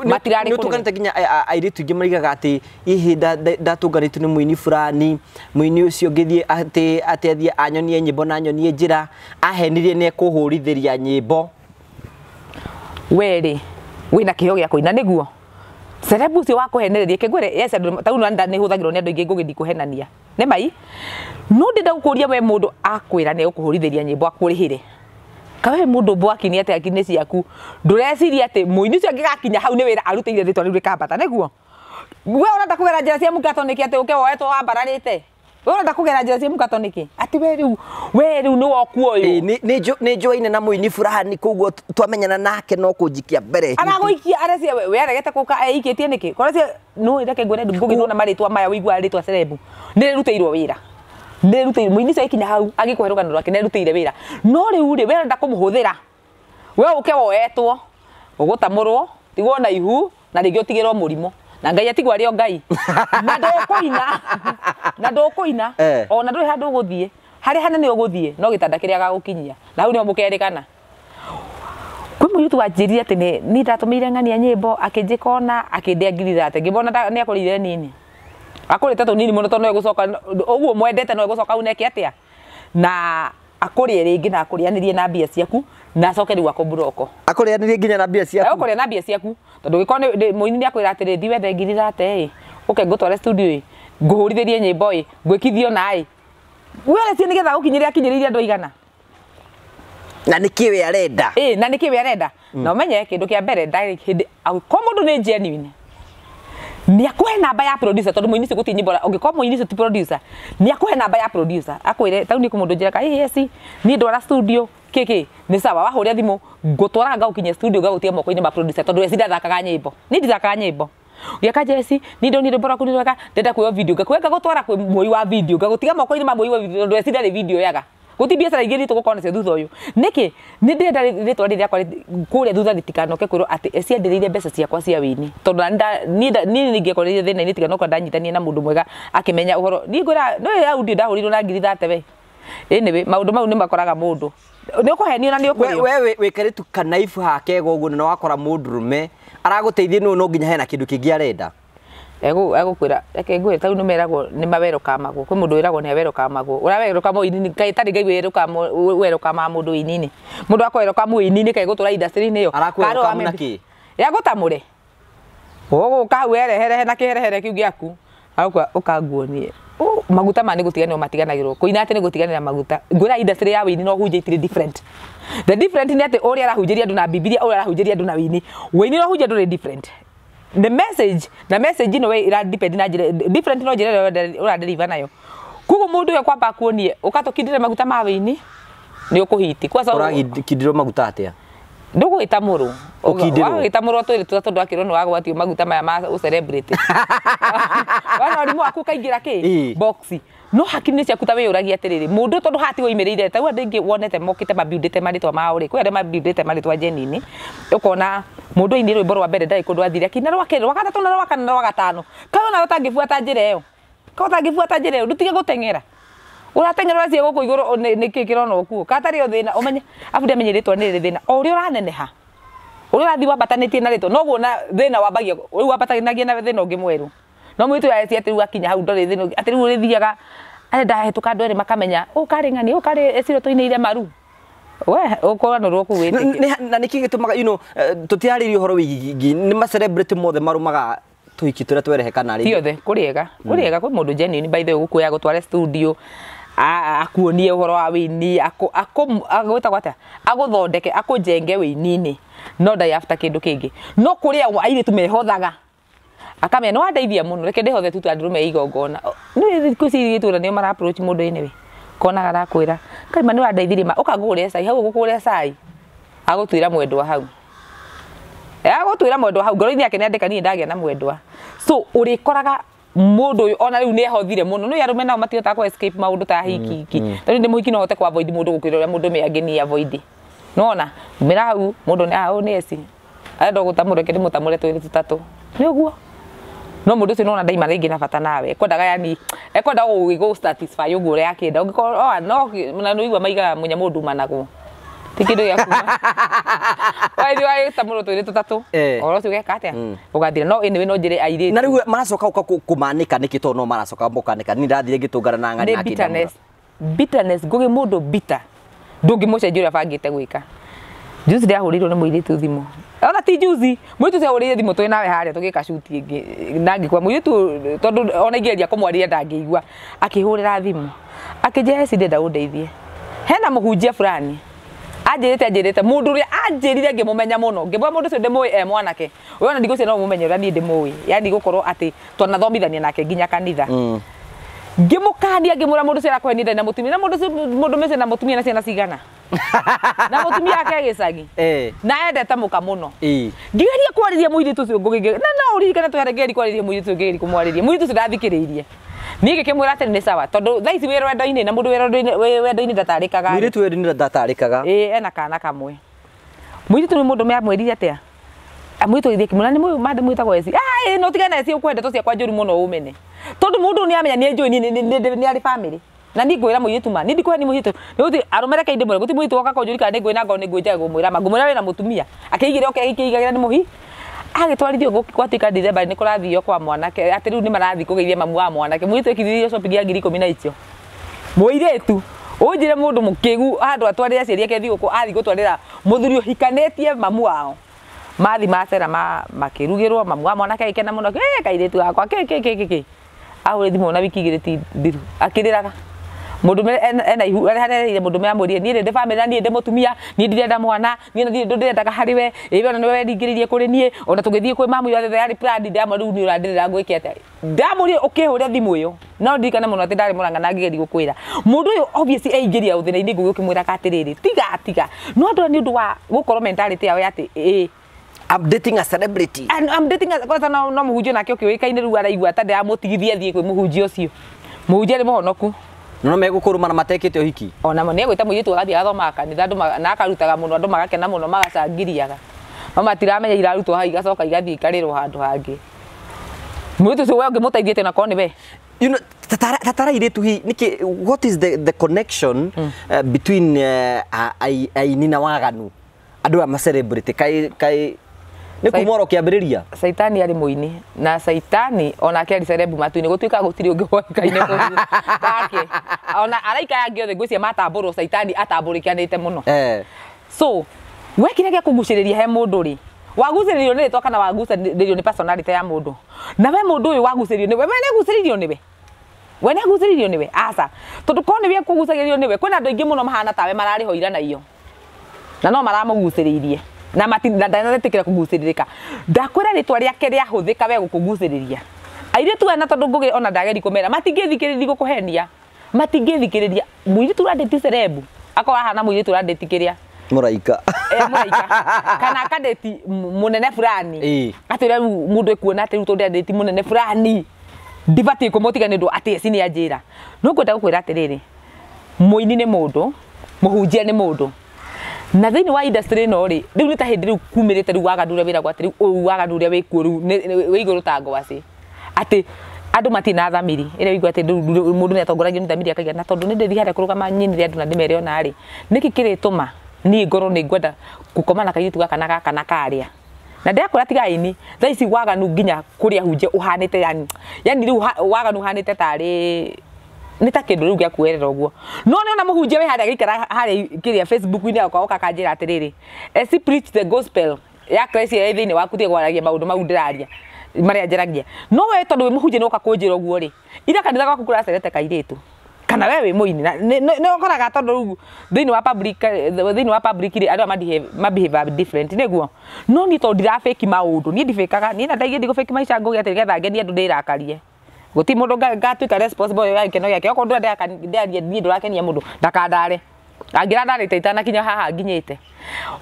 matirari ni tukanite nginya airitu ingi marigaga ati ihinda ndatunganitu ni muini fulani muini ucio ngithie ati athie anyonie nyimbo na anyonie njira ahenirie ni kuhurithiria nyimbo weri wina kiheo gia kuina niguo celeb ucio wa kuhenereria kigwire yes tau nda ni huthagirwo ni andu ingi ngugithii kuhenania ni mai no ndenda gukuria we mundu akwira ni ukuhurithiria nyimbo akurihire kawe mundu bwaki ni ate akini ciaku ndureciria ati muini ucio angigakinya hau ni wira arutire ritwa riu rikambata niguo we ona ndakugera njira cia mukato niki ati uke woetwo wambararite Wewe unataka kugera njira cia mukato niki? Ati we riu ni wokuo uyu. Ni njoine na muini fulani koguo twamenyana nake no kunjikia mbere. Aragoikia aracia we aregete kuka eikitie niki? Koracia no ndake ngwene ngugithwo na maritwa maya wigwa ritwa celeb. Ni ruteirwo wira. Ni ruteirwo muini cia ikinya hau agikwe rugano rwake ni ruteire wira. No riu ri we ndaka kumuhuthira. We uke woetwo ugutamurwo tigwo na ihu na ringi utigirwo murimo. Na ngai atigwa rio ngai na ndokuina ona nduri handu guthie hari hanene uguthie no gitanda kiria gagukinyia na hau ni mukerikana kwi muyutu wanjirire ati ni ndatumire ng'ania nyimbo akinjikona akindengirira ati ngibona ni akurire nini akurite tu nini muno to no gucoka uguo mwendete no gucoka uneke atia na akurie ringi na akurianirie na mbia ciaku na acoke riu akomburoko akurianirie nginya na mbia ciaku akuria na mbia ciaku tondu gikone muini ni akwira atiri ndi wethe ngirira ate uke ngutware studio nguhurithirie nyimbo ngwikithio nae wele cie nigetha gukinyiria akinyiriria andu igana na nikiwe arenda na nikiwe arenda na umenye kindu kia mbere ndari hindi ko mundu ni genuine ni akuhe namba ya producer tondu muini ciguti nyimbo ungikoma muini ci producer ni akuhe namba ya producer akwire tau ni kumundu njira ka Essy ni ndwara studio kiki ni sawa wahuria thimu ngutwara ngaukinya studio gagutia mokoini ma producer tondu Essy ndathakaga nyimbo ni ndithakaga nyimbo yaka Essy ni ndo ni mbora kunirweka ndenda kuyo video gakwega gutwara kwi moi wa video gagutiga mokoini ma moi wa video tondu Essy ndari video yaga guti biacara ingĩ ritũ gũkorwo nacio thutha ũyũ nĩkĩ nĩ ndĩrenda rĩtwa rĩakwa kũrĩa thutha rĩtikanoke kwĩrwo atĩ Essy endereire mbeca ciakwa cia wĩini tondũ niĩ ningĩkorire thĩna-inĩ tikanoka ndanyitanie na mũndũ mwega akĩmenya ũhoro niĩ ngwĩra no audio ndahũrirwo na ngiri 30 we anyway maũndũ mau nĩ makoraga mũndũ nĩ ũkũhenio na nĩ ũkũrĩo we wĩkarĩtu kanaibu hake ũguo na wakora mũndũrũme aragũteithia no nginya hena kĩndũ kĩngĩ arenda egũkwĩra reke ngwĩre tau nĩ meragwo nĩ maweroka magwo kwĩ mũndũ wĩragwo nĩ aweroka magwo ũraweroka mũini kaĩ tarĩ ngai weroka ma mũndũ wĩini-inĩ mũndũ akoweroka mũini-inĩ kaĩ gũtũra industry-inĩ ĩyo arakwĩroka naki yagũtamũre ũgũka hau erehere na kĩherehere kĩu gĩaku agũkwa ũkanguonie maguta ma nĩ gũtiganĩrwo matiganagĩrwo kũina atĩ nĩ gũtiganĩra maguta ngwĩra industry ya wĩini no hunjia itirĩ different the different nĩ atĩ ũrĩa arahunjĩria andũ na bibilia ũrĩa arahunjĩria andũ na wĩini wĩini no hunjia ndũrĩ different the message no way ira depend na different no jira ura deliver nayo kugo mundu we kwamba kuonie ukatukindire maguta ma wĩini ni ukuhiti kwa sababu uragindiro maguta atia ndugu itamuru itamuru twiri tondu akirwo ni wagwatio maguta maya ma celebrity wana rimu aku kaingira ki boxi no hakini ciaku ta we uragia atiriri mundu tondu hati goimereire ta wende ngi wonete mokite mabuildete maritwa ma uri kwere mabuildete maritwa jenini ukona mundu ini rwimbo rwa mbere ndai kundu athire akina rwa kero wakata tuna rwa kana rwa gatano kawe na utangifuata njira iyo kawe utangifuata njira iyo ndutige gutengera uratengera cie guku iguru ni kikirona okuo katari thina umenye abundi amenyeretwo ni thina ori uraneneha uri urathi wambatanetie na ritwa no guona thina wambagia uri wambatanagia na thina ungi mweru no mwitu ya Essy ati akinya hau ndori thina ati riu rithiaga arenda hetuka andu eri makamenya ukari ng'ani ukari Essy roto-inĩ ire maru we ukona roku wete na niki gitumaga tutiaririe uhoro wigi ni ma celebrity mothe marumaga tuhiki turia twerehekana ri tiothe kuriega kwi mundu genuine by the way gukuya gutware studio akuonie uhoro wa wĩini agwita gwata aguthondeke akujenge wĩini-inĩ no ndai after kindu kingi no kuria airitu mehothaga akamenya no andeithia muno reke ndihothe tu andurume igongona ni kuciritu nio mara approach mundu ine we kona garakwira kaima ni wandeithirie ma ukagure cai hau gukure cai agutwira mwendwa hau agutwira mwendwa hau ngoro-inĩ yake nĩandĩka niĩ ndagia na mwendwa so urikoraga mundu uyu ona riu ni ehothire muno no yarume nao matihota ku escape maundu ta hiki tondu ndi muhiki no hote ku avoid mundu gukwira uria mundu me angeni avoid nona umira hau mundu ni Essy arenda gutamure kindi mutamure twiri tutatu ni uguo no mundu ucio nona ndaima ringi na bata nawe ekwendaga yani ekwenda go satisfy uguo uria akenda ungikorwo no na no igua maiga munya mundu managwo tikindo ya kuma wai tamuro twiri tutatu oro cio geka atia ugathira no ene we no njire airitu na riu maracoka kumanika niki to no maracoka mukanika ni ndathire ngitungana na ng'ani na bitterness ngugi mundu bitter ndungimucenjia uria bangite gwika juzi ndiahurirwo ni muiritu thimu ona ti juzi muiritu cia hurire thimu twi nawe haria tugika shoot ingi ndangikwa muiritu tondu ona ingeria kumwaria ndangigua akihurira thimu akije Essy ndenda undeithie hena muhunjia fulani anjirite mundu uria anjirire ngimumenya muno ngibwa mundu ucio ndimui mwanake uyu ndigũcio no mumenye uria ni ndimui yani gukorwo ati twanathomithania nake nginya kanitha ngimukania ngimura mundu cia kwenida na mutumia na mundu mece na mutumia na ciana cigana na mutumia yake agicagi na endete muka muno ngigeria kwariria muiritu ucio ngugige na uririkana twarengeri kwariria muiritu ucio ngigeri kumwariria muiritu ucio ndathikiriirie ni ngikimwira ati ni sawa tondu thaici wira wendo-ini na mundu wendo-ini ndatarikaga muiritu wendo-ini ndatarikaga ena kana kamwe muiritu ni mundu meamwirire atia amwito ithie kimuna ni muyu mande mwitagwo Essy no tigana Essy ukwende to cia kwa njuri muno umene tondu mundu ni amenya ni njui ni ari family na ni ngwira muyitu ma ni ndikwe ni muyitu ni uthi arumereka inde mwe guti muyitu oka konjuri kana ngwina ngo ni ngwija ngumwira magumwira we na mutumia akiigire okiigagira ni muhi agitwarithio gwatika December ni kurathio kwa mwanake ati riu ni marathi kugeithia mamu wa mwanake muyitu ekithirio shopping ya 10,000 icio muiretu unjire mundu mukigu handu atwarira aciari ake thigo athi gutwarira muthuri hikanetie mamu wao mathi macera makirugirwo mamu wa mwanake ikena muno kairitu gakwa ke aure thimu na wiki igire ti ndiru akiriraga mundu ena ihu harereire mundu me amurie ni ndi family ni ndi mutumia ni ndirenda mwana ni ndirenda hariwe iwe na we ndingiririe kuri nie ona tugithie kwi mamu yothe yari plan ndamo riu ni urandirira ngwike ate ndamurie ukihuria thimu iyo no ndirikana muno ati ndari muranga na ngigeri gukwira mundu uyu obviously aingiria uthina-ini ngugukimwira katiriri tiga no andu ni undu wa gukorwo mentality yao ati I'm dating a celebrity. And I'm dating a kwanza no muhunjio nake ukiwikaine riu araigua ata ndamutigithia thie kwi muhunjio ucio muhunjio ni muhonoku no megukuruma na matekete uhiki ona mo negwita muyitu agathia athoma kanitha andu na akarutaga muno andu magakena muno magacangiriaga no matiramenya irarutwo hai gacoka igathii ikarirwo handu hangi muyitu ucio we ungimuteithie na koni we you know tatara iritu hi niki what is the connection between aini na waganu andu a celebrity kai ni kumoro kiambiriria Saitani ari muini na Saitani ona akeri celeb matu-ini gutuika gutiri ungi hoikaine take ona araika yangi othe ngwiciria matamburu Saitani atamburikianite muno so wekire gya kuguciriria he mundu ri waguciririo ni ritwa kana waguciririo ni personality ya mundu na we mundu uyu waguciririo ni we neguciririo ni we neguciririo ni we aca tondu ko ni we kuguciririo ni we kwina andu aingi muno mahana tawe marari hoira na iyo na no maramuguciririe na ndanatikira kuguciririka ndakwira ritwa riake ria huthika we gukuguciriria airitu ana tondu ngugi ona ndageri kumera matingithikiriria gukuhenia matingithikiriria muiritu radeti celeb akwa hana muiritu radeti kiria muraika muraika kana kadeti munene fulani atira mundu ekuona ati ruto ndeti munene fulani ndibati kumutiga ni ndu ati Essy ni anjira no kwenda gukwira atiriri muini ni mundu muhunjia ni mundu na thini wa industry no ri riu ni ta hindi riu kumirite riu waga ndure wira gwati riu uyu waga ndure wikuo riu we iguru tango aci ati andu matina thamiri ire wigwa ati mundu ni atongoragio ni thamiri akagia na tondu ni ndithi haria kurugama nyinire andu na ndimere ona ri niki kirituma ni ngoro ni ngwenda gukoma na kairitu gaka na karia na ndakora tiga ini thaici waga nu nginya kuria hunje uhanite yani riu waga nu uhanite tari nita kindu riu gya kuerera uguo no ni ona muhunjia we haria gikara haria kiria Facebook-ini akwa kanjira atiriri Essy preach the gospel ya Christ ya thini waku tie gwaragia maundu mau ndiraria maria njeragia no we tondu we muhunjia no kakunjira uguo ri ira kanitha gwaku kuracerete kairitu kana we we muini no koraga tondu riu thini wa public ri andu mabehave different niguo no ni tondu ndirafeki maundu ni ndifekaga ni na ndaige ndigufeki maica ngugi ati getha ngeni andu ndirakarie guti mundu ngatuika responsible ya keno yake oko ndu ndaria ni ndurakenia mundu ndakandare angira ndarite itana kinya haha nginyite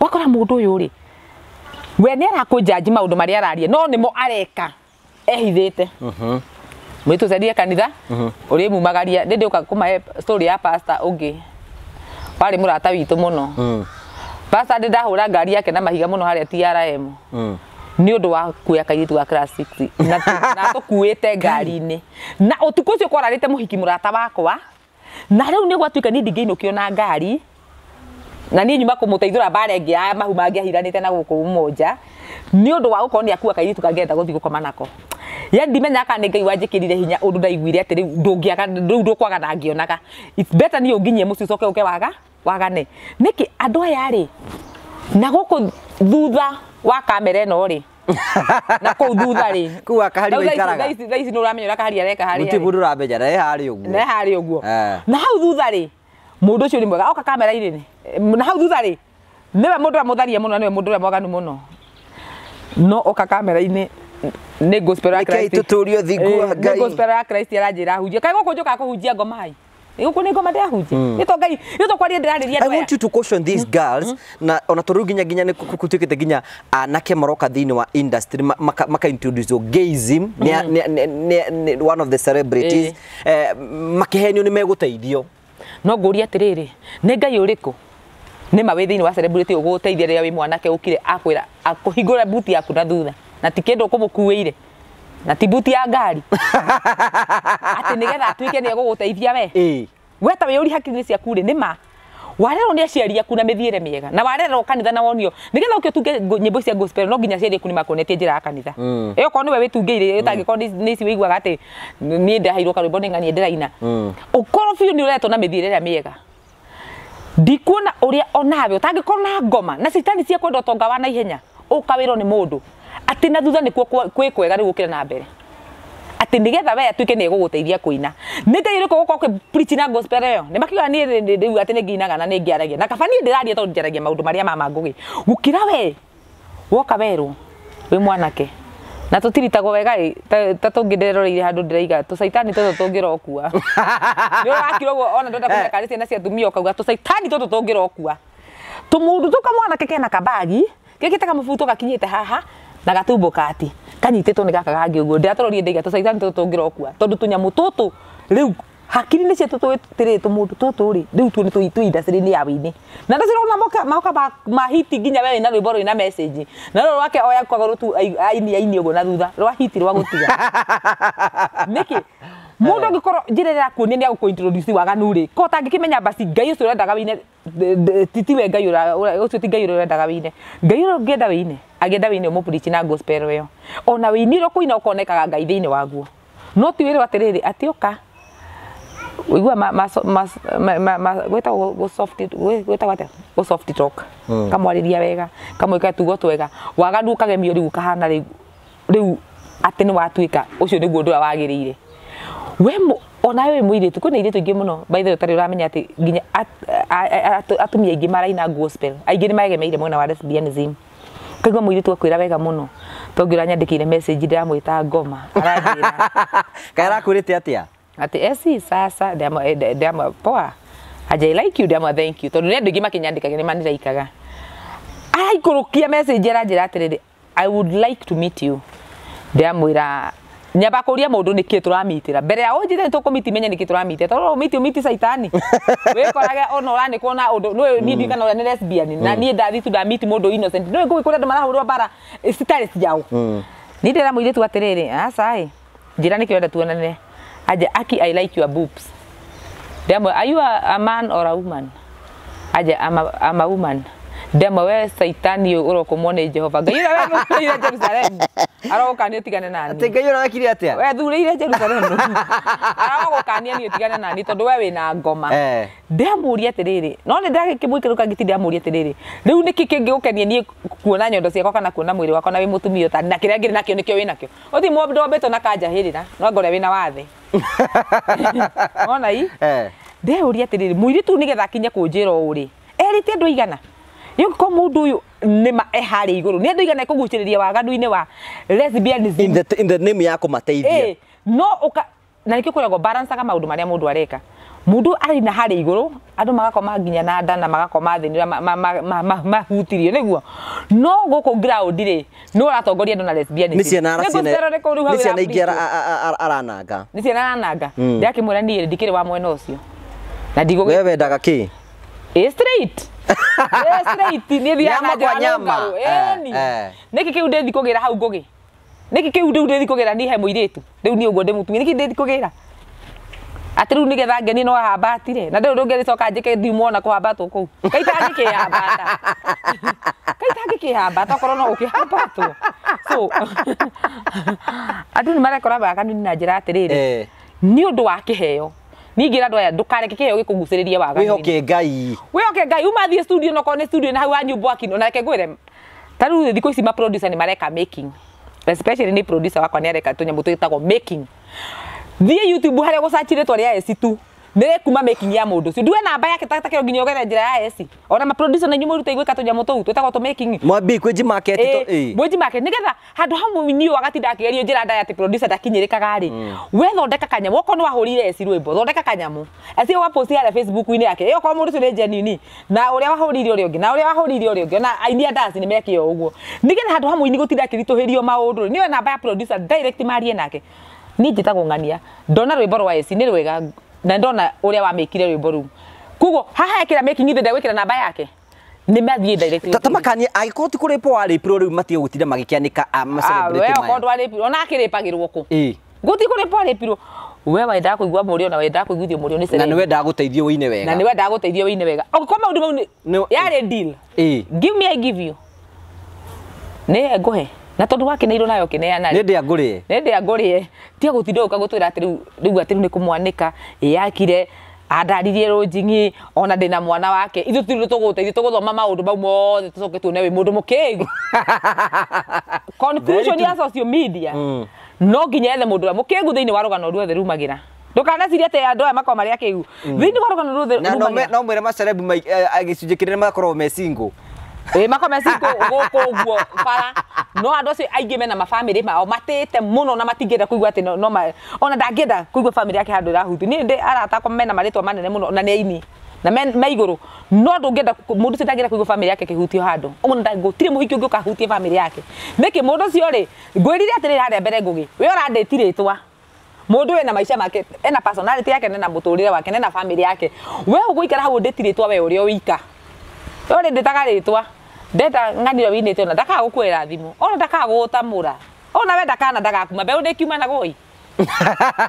wakora mundu uyu ri we ni arakunjaji maundu maria araria no nimo areka ehithite mwitu cedia kanitha uri mumagaria ndi uka kuma story ya pastor ungi wari murata witu muno pastor ndi ndahura ngari yake na mahiga muno haria TRM ni undu wa kuya kairitu wa class 6 na tukuite ngari-ini na utuku ucio kwararite muhiki murata wakwa na riu ni gwatuika ni ndingiinukio na ngari na ni nyuma kumuteithura bare ngi aya mahu mangiahiranite na guku umoja ni undu wa gukorwo ni akua kairitu kangenda guthi gukoma nako ya ndimenya kana ngai wanjikirire hinya undu ndaiguire ati riu ndungiaga riu ndukwaga na ngionaga it's better ni unginyie muci ucoke uke wagane niki andu aya ri na guku thutha wa kamera ino ri na ko thutha ri ku akahari waikaraga thaici no uramenya akahari areka haria muti bundu ramenya na hari uguo na hau thutha ri mundu ucio ni mwega oka kamera ini na hau thutha ri niwe mundu amutharia muno niwe mundu mwaganu muno no oka kamera ini nĩ gospel ya Christ tuturio thingua ngai nĩ gospel ya Christ aranjira hunjia kai gũkũ njoka kũhunjia ngoma hai gũkũ nĩ ngoma ndĩrahunjia nĩto ngai nĩto kwaria ndĩrarĩria I want you to caution these girls na ona tũrũ nginya nĩ kũtuĩkĩte nginya anake maroka thĩinĩ wa industry maka introduce gayism nĩ one of the celebrities makihenio nĩ megũteithio no ngũria atĩrĩrĩ nĩ ngai ũrĩkũ nĩ ma wĩ thĩinĩ wa celebrity ũgũteithia rĩrĩa wĩ mwanake ũkire akwĩra akũhingũra buti yaku na thutha na ti kĩndũ ũkũmũkuĩire na ti buti ya ngari atĩ nĩgetha atuĩke nĩ egũgũteithia we we ta wĩ ũri hakiri ciaku rĩ nĩ ma warerwo nĩ aciari aku na mĩthiĩre mĩega na warerwo kanitha na wonio nĩgetha ũkĩ ũtunge nyĩmbo cia gospel no nginya aciari aku nĩ makuonetie njĩra ya kanitha ĩyo korwo nĩwe wĩtungĩire ũtangĩkorwo nĩ ici wĩiguaga atĩ niĩ ndaheirwo karwĩmbo nĩ ng'ania ndĩraina ũkorwo biũ nĩ ũretwo na mĩthiĩre ĩrĩa mĩega ndikuona ũrĩa onawe ũtangĩkorwo na ngoma na citani cia kwenda ũtonga wa naihenya ũkawĩrwo nĩ mũndũ atĩ na thutha nĩkuo kwĩ kwega rĩu gũkĩra na mbere atĩ nĩgetha we atuĩke nĩ egũgũteithia kũina nĩ ngai ũrĩkũ gũkorwo preach na gospel ĩyo nĩ makiuga niĩ rĩu atĩ nĩ nginaga na nĩ ngĩaragia na kaba niĩ ndĩraria tondũ njaragia maũndũ marĩa mamangũgĩ gũkĩra we woka werwo wĩ mwanake na tũtiritagwo wega ta tũngĩ ndĩroreire handũ ndĩraiga tũcaitani tũtũ tũngĩrokua nĩ ũrakira ũguo ona ndenda kũmeka ciana cia atumia ũkauga tũcaitani tũtũ tũngĩrokua tũmũndũ tũkamwanake kena kabagi gĩkĩte kamũbuto gakinyĩte haha na gatumbo kati kanyitĩtwo nĩ gaka gangĩ ũguo ndĩratororie ndaiga tũcaitani tũtũ tũngĩrokua tondũ tũnyamũ tũtũ rĩu hakiri-inĩ ciatũ twĩtĩrĩ tũmũndũ tũtũ rĩ rĩu tuo nĩ tũi industry-inĩ ya wĩini na ndacirona maoka mahiti nginya we na rwĩmbo rwĩna message na rũrũ rwake oya kwagũrũ tu aini ũguo na thutha rwa hiti rwa gũtiga nĩkĩ mũndũ angĩkorwo njĩra ĩrĩa akuonia nĩ agũkũ-introduce waganu rĩ ko ũtangĩkĩmenya basi ngai ũcio ũrendaga wĩine titiwe ngai ũcio ti ngai ũrĩa ũrendaga wĩine ngai ũrĩa ũngĩenda wĩine agĩenda wĩine ũmũpurici na gospel ĩyo ona wĩini ũrĩa kũina ũkonekaga ngai thĩinĩ waguo no ti wĩrwo atĩrĩrĩ atĩ ũka wĩigua gwĩtagwo soft talk kamwarĩria wega kamwĩka tugo twega waganu ũkagemio rĩu kahana rĩu atĩ nĩ watuĩka ũcio nĩguo ũndũ ũrĩa wagĩrĩire we onawe wĩ mũirĩtu kwĩna airĩtu aingĩ mũno by the way ũtarĩ ũramenya atĩ nginya atumia aingĩ maraina gospel aingĩ nĩ magemeire mwena wa lesbianism kaigua mũirĩtu akwĩra wega mũno tongi ũranyandĩkĩire message ndĩramwĩta ngoma aranjĩra kaĩ arakwĩrĩte atĩa ati Essy sasa ndama poa I like you ndama thank you tondu nĩ andũ aingĩ makinyandĩkaga nĩ maniraikaga araikũrũkia message aranjĩra atĩrĩrĩ I would like to meet you ndamwĩra nyamba kũria mũndũ nĩkĩ tũramitĩra mbere ya ũnjĩte tũkũmiti menye nĩkĩ tũramitĩra tondũ miti caitani wĩkorage ona ũranĩkwo na ũndũ niĩ ndirikana ũrĩa nĩ lesbian na niĩ ndathi tu ndamiti mũndũ innocent nĩ ngũgĩkũrĩa andũ marahũrwo bara citarĩ ciao niĩ ndĩra mũirĩtu atĩrĩrĩ aca njĩra nĩkĩ wenda tuonane aja aki I like your boobs demo are you a man or a woman aja I'm a woman demo we saitani urokomone Jehova ngai ĩrĩa we thurĩire Jerusalem arogũkania tigane nani atĩ ngai ũrĩa wekire atĩa we thurĩire Jerusalem arogũkania niĩ tigane nani tondũ we wĩna ngoma ndamũria atĩrĩrĩ no nĩ ndagĩkĩmwĩkĩrũka ngiti ndamũria atĩrĩrĩ rĩu nĩkĩ kĩngĩgũkenia niĩ kuona nyondo ciakwa kana kuona mwĩrĩ wakwa na wĩ mũtumia ũtani na kĩrĩa ngĩrĩ nakĩo nĩkĩo wĩnakĩo ũthi mũndũ ombĩtwo na kanjahĩrĩra no ngorĩa wĩna wathe ona i ndeuria atĩrĩrĩ mũirĩtu nĩgetha akinye kũnjĩra ũũ rĩ erĩte andũ aigana yuko mũndũ ũyũ nĩma eharĩ igũrũ nĩ andũ aigana kũgucĩrĩria waganu-inĩ wa lesbianism in the name ya kũmateithia no na nĩkĩo kwĩragwo balance aga maũndũ marĩa mũndũ areka mũndũ arĩ na harĩ igũrũ andũ magakoma nginya na nda na magakoma thĩ nĩrĩa mahutirio nĩguo no gũkũ ground rĩ nĩ ũratongoria andũ na lesbianism nĩ ciana ingĩ arananga nĩ ciana arananga ndakĩmwĩra niĩ ndikĩrĩ wa mwena ũcio na ndigũgĩ we wendaga kĩ straight nĩ thiana nyama nĩkĩ kĩu ndĩthi kũgĩra hau ngũgĩ nĩkĩ kĩu ndĩthi kũgĩra niĩ he mũirĩtu rĩu niĩ ũguo ndĩ mũtumia nĩkĩ ndĩthi kũgĩra atĩ rĩu nĩgetha ngeni no hambatire na ndĩrĩ ndũngĩcoka njĩke thiumwo na kũhambatwo kũu kaitangĩkĩhambata okorwo no ũkĩhambatwo so andũ nĩ marekora waganu na njĩra atĩrĩrĩ nĩ ũndũ wa kĩheo ningĩ andũ aya ndũkareke kĩheo gĩkũgucĩrĩrie waganu wĩhoke ngai umathiĩ studio no korwo nĩ studio na hau wa nyũmba akino na reke ngwĩre ta rĩu thikũ ici ma producer nĩ mareka making especially nĩ producer wakwa nĩ areka tũnyamũ twĩtagwo making thiĩ YouTube harĩa gũcachire twa rĩa Essy tu nä kuma making ya må ndå cio ndiwe namba yake takä nginya ogere njä ra ya Essy ona ma producer na inyuä må rute igwä ka tå nyamå tå u twä tagwo tå making mwambi kwä market mwä market nä getha handå hamwe niå agatinda akä gerio njä ra ndaya atä producer ndakinyä rä kaga rä we thondeka kanyamå okorwo nä wahå rire Essy rwä mbo thondeka kanyamå Essy wa post harä Facebook-inä yake ä okorwo må ndå cio nä jenini na å rä a wahå rire å rä å ngä na å rä a wahå rire å rä å ngä ona aini a dance nä meke o å guo nä getha handå hamwe gå tinda akä ritå hä rio maå ndå nä we namba ya producer direct marie nake ni njĩtagwo ng'ania ndona rwĩmbo rwa Essy nĩ rwega na ndona ũrĩa wa mĩkire rwĩmbo rũu kuguo haha ekĩra making ithe ndegwĩkĩra namba yake nĩ mathiĩ direct tamakani angĩkorwo ti kũrĩpwo warĩpirwo rĩu matige gũtinda magĩkĩanĩka macelebrity maya okorwo ndwarĩpirwo ona akĩrĩpagĩrwo kũ gũti kũrĩpwo arĩpirwo we wendaga kũigua mũrĩo na wendaga kũiguithio mũrĩo nĩ celeb na nĩ wendaga gũteithio wĩine wega na nĩ wendaga gũteithio wĩine wega okorwo maũndũ mau yarĩ deal give me I give you nĩ ngũhe na tondu wakeneirwo nayo kineana nä ndä angå rä nä ndä angå rä tiga gå tinda å ka gå twä ra atä rä u atä rä u nä kå mwanä ka yakire andaririe rå njingi ona ndä na mwana wake ithu tå tå gå teithia tå gå thoma maå ndå mau mothe tå coke tuone wä må ndå må kä gu conclusion ya social media no nginya ethe må ndå må kä gu thä inä wa rå gano ruothe rumagä ra ndå kanaciri atä andå aya makorwo marä a kä gu thä inä wa rå gano ruothe no mwä re macelebu gä cunjä kä nene makoragwo mecingo makomesi gå guo bara no andå acio aingä mena mabamĩrĩ mao matĩte mũno na matingĩenda kũigua atĩ ona ndangĩenda kũigua bamĩrĩ yake handũ ĩrahuti niĩ ndĩ arata akwa mena marĩtwa manene mũno na nĩ aini na me igũrũ no ndũngĩenda mũndũ ũcio ndangĩenda kũigua bamĩrĩ yake kĩhutio handũ ona gũtirĩ mũhiki ũngĩ ũkahutie bamĩrĩ yake nĩkĩ mũndũ ũcio rĩ ngwĩrire atĩrĩ harĩa mbere ngũgĩ we ũrandĩti rĩtwa mũndũ wĩna maica make ena personality yake nena mũtũrĩre wake nena bamĩrĩ yake we ũgũikara hau ndĩti rĩtwa we ũrĩa ũika ũrĩ ndĩtaga rĩtwa ndeta ng'anio winĩte ona ndakaga gũkwĩra thimũ ona ndakaga gũgũtamũra ona we ndakana ndagakuma mbegũ nĩ kiuma na gũi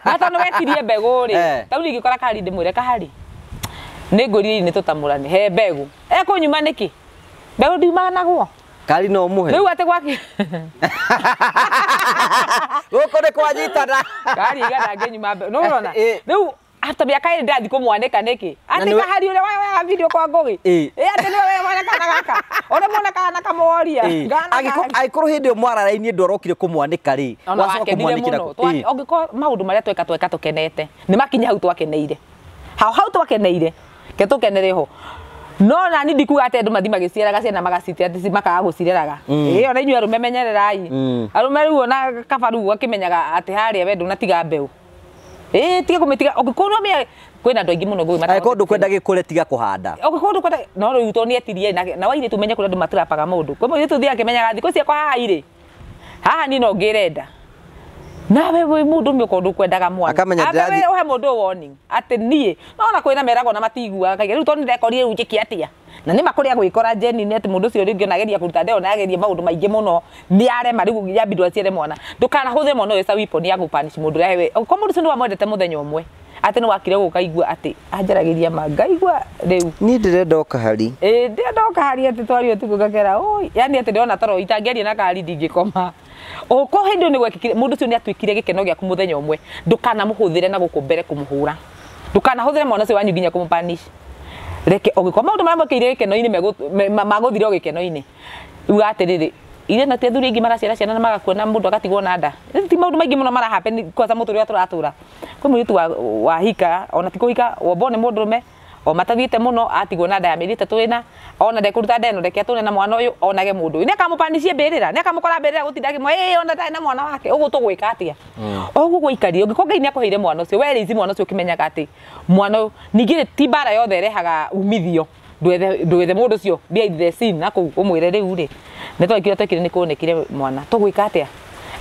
na tondũ wetirie mbegũ rĩ tau ingĩkora kari ndĩmwĩre kahari nĩ ngũrire nĩ tũtamũrane he mbegũ ekũnyuma nĩkĩ mbegũ ndiumaga naguo kari no mũhe rĩu atĩ gwaki gũkũ nĩ kwanyitana kari igana ngĩnyuma mbegũ no ũrona rĩu after mĩaka ĩrĩ ndathi kũmwanĩka nĩkĩ atĩ kahari ũrĩa wa video kwa ngũgĩ atĩ nĩ we mwanĩka na gaka ona mwanĩka na kamoria angĩkorwo hĩndĩ ĩyo mwararainie ndũ arokire kũmwanĩka rĩ wacoka kũmwanĩkĩra angĩkorwo maũndũ marĩa tweka tũkenete nĩ makinya hau twakeneire hau twakeneire ke tũkenere ho no nani ndikuga atĩ andũ mathi magĩciaraga ciana magacite atĩ makaga gũcireraga ona inyuĩ arũme menyererai arũme rĩu ona kaba rĩu akĩmenyaga atĩ harĩa we ndũnatiga mbeũ tiga kumitiga ogikorwo me kwina andũ aingĩ mũno ngũĩ mata angĩkorwo ndũkwenda gĩkũre tiga kũhanda ogikorwo ndũkwenda no rĩu to nĩetirie na waire tumenye kũrĩa andũ matirapaga mũndũ kwa mũndũ tuthiĩ akĩmenyaga thikũ ciakwa haha irĩ haha ni no ngĩrenda nawe wĩ mũndũ mĩoko ndũkwendaga mwana akamenya ũhe mũndũ warning atĩ niĩ no na kwĩna meragwo na matiguaga kaingĩ rĩu to nĩndekorire rĩu njĩke atĩa na nĩ makũrĩa gwĩkora jeni nĩ atĩ mũndũ ũcio rĩngĩ onageria kũruta ndeo na ageria maũndũ maingĩ mũno nĩ arema rĩu yambindwo aciare mwana ndũkanahũthĩre mwana ũyũ weapon ya gũpanish mũndũ ũrĩa we ko mũndũ ũcio nĩ wamwendete mũthenya ũmwe atĩ nĩ wakire gũkaigua atĩ anjaragĩria mangaigua rĩu niĩ ndĩrenda o kahari ndĩrenda o kahari atĩ twario tu gũgakera oi yani atĩ ndĩrona toro itangĩaria na kahari ndingĩkoma ko hĩndĩ nĩ gwekĩkire mũndũ ũcio nĩ atuĩkire gĩkeno gĩaku mũthenya ũmwe ndũkanamũhũthĩre na gũkũ mbere kũmũhũra ndũkanahũthĩre mwana ũcio wanyu nginya kũmũpanish reke ogikorwo maũndũ marĩa mwĩkĩire gĩkeno-inĩ magũthire o gĩkeno-inĩ uga atĩrĩrĩ ire na athuri aingĩ maraciara ciana na magakuona mũndũ agatigwo na nda ti maũndũ maingĩ mũno marahappen kwanza mũtũrĩre tũratũra kwĩ mũirĩtu wa hika ona ti kũhika wombo nĩ mũndũrũme o matathiĩte mũno atigwo na nda ya mĩeri 3 ĩna ona ndekũruta nda ĩno ndeke atũne na mwana ũyũ onage mũndũ ũyũ nĩ akamũpanicie mbĩrĩra nĩ akamũkora mbĩrĩra gũtinda akĩmwe ona ndarĩ na mwana wake ũguo tũgwĩka atĩa ũguo gũikario ũngĩkorwo Ngai nĩ akũheire mwana ũcio we rĩici mwana ũcio ũkĩmenyaga atĩ mwana ũyũ ningĩ ti mbara yothe ĩrehaga umithio ndwethe mũndũ ũcio behind the scene na kũu ũmwĩre rĩu rĩ nĩ twekire nĩ kũnekire mwana tũgwĩka atĩa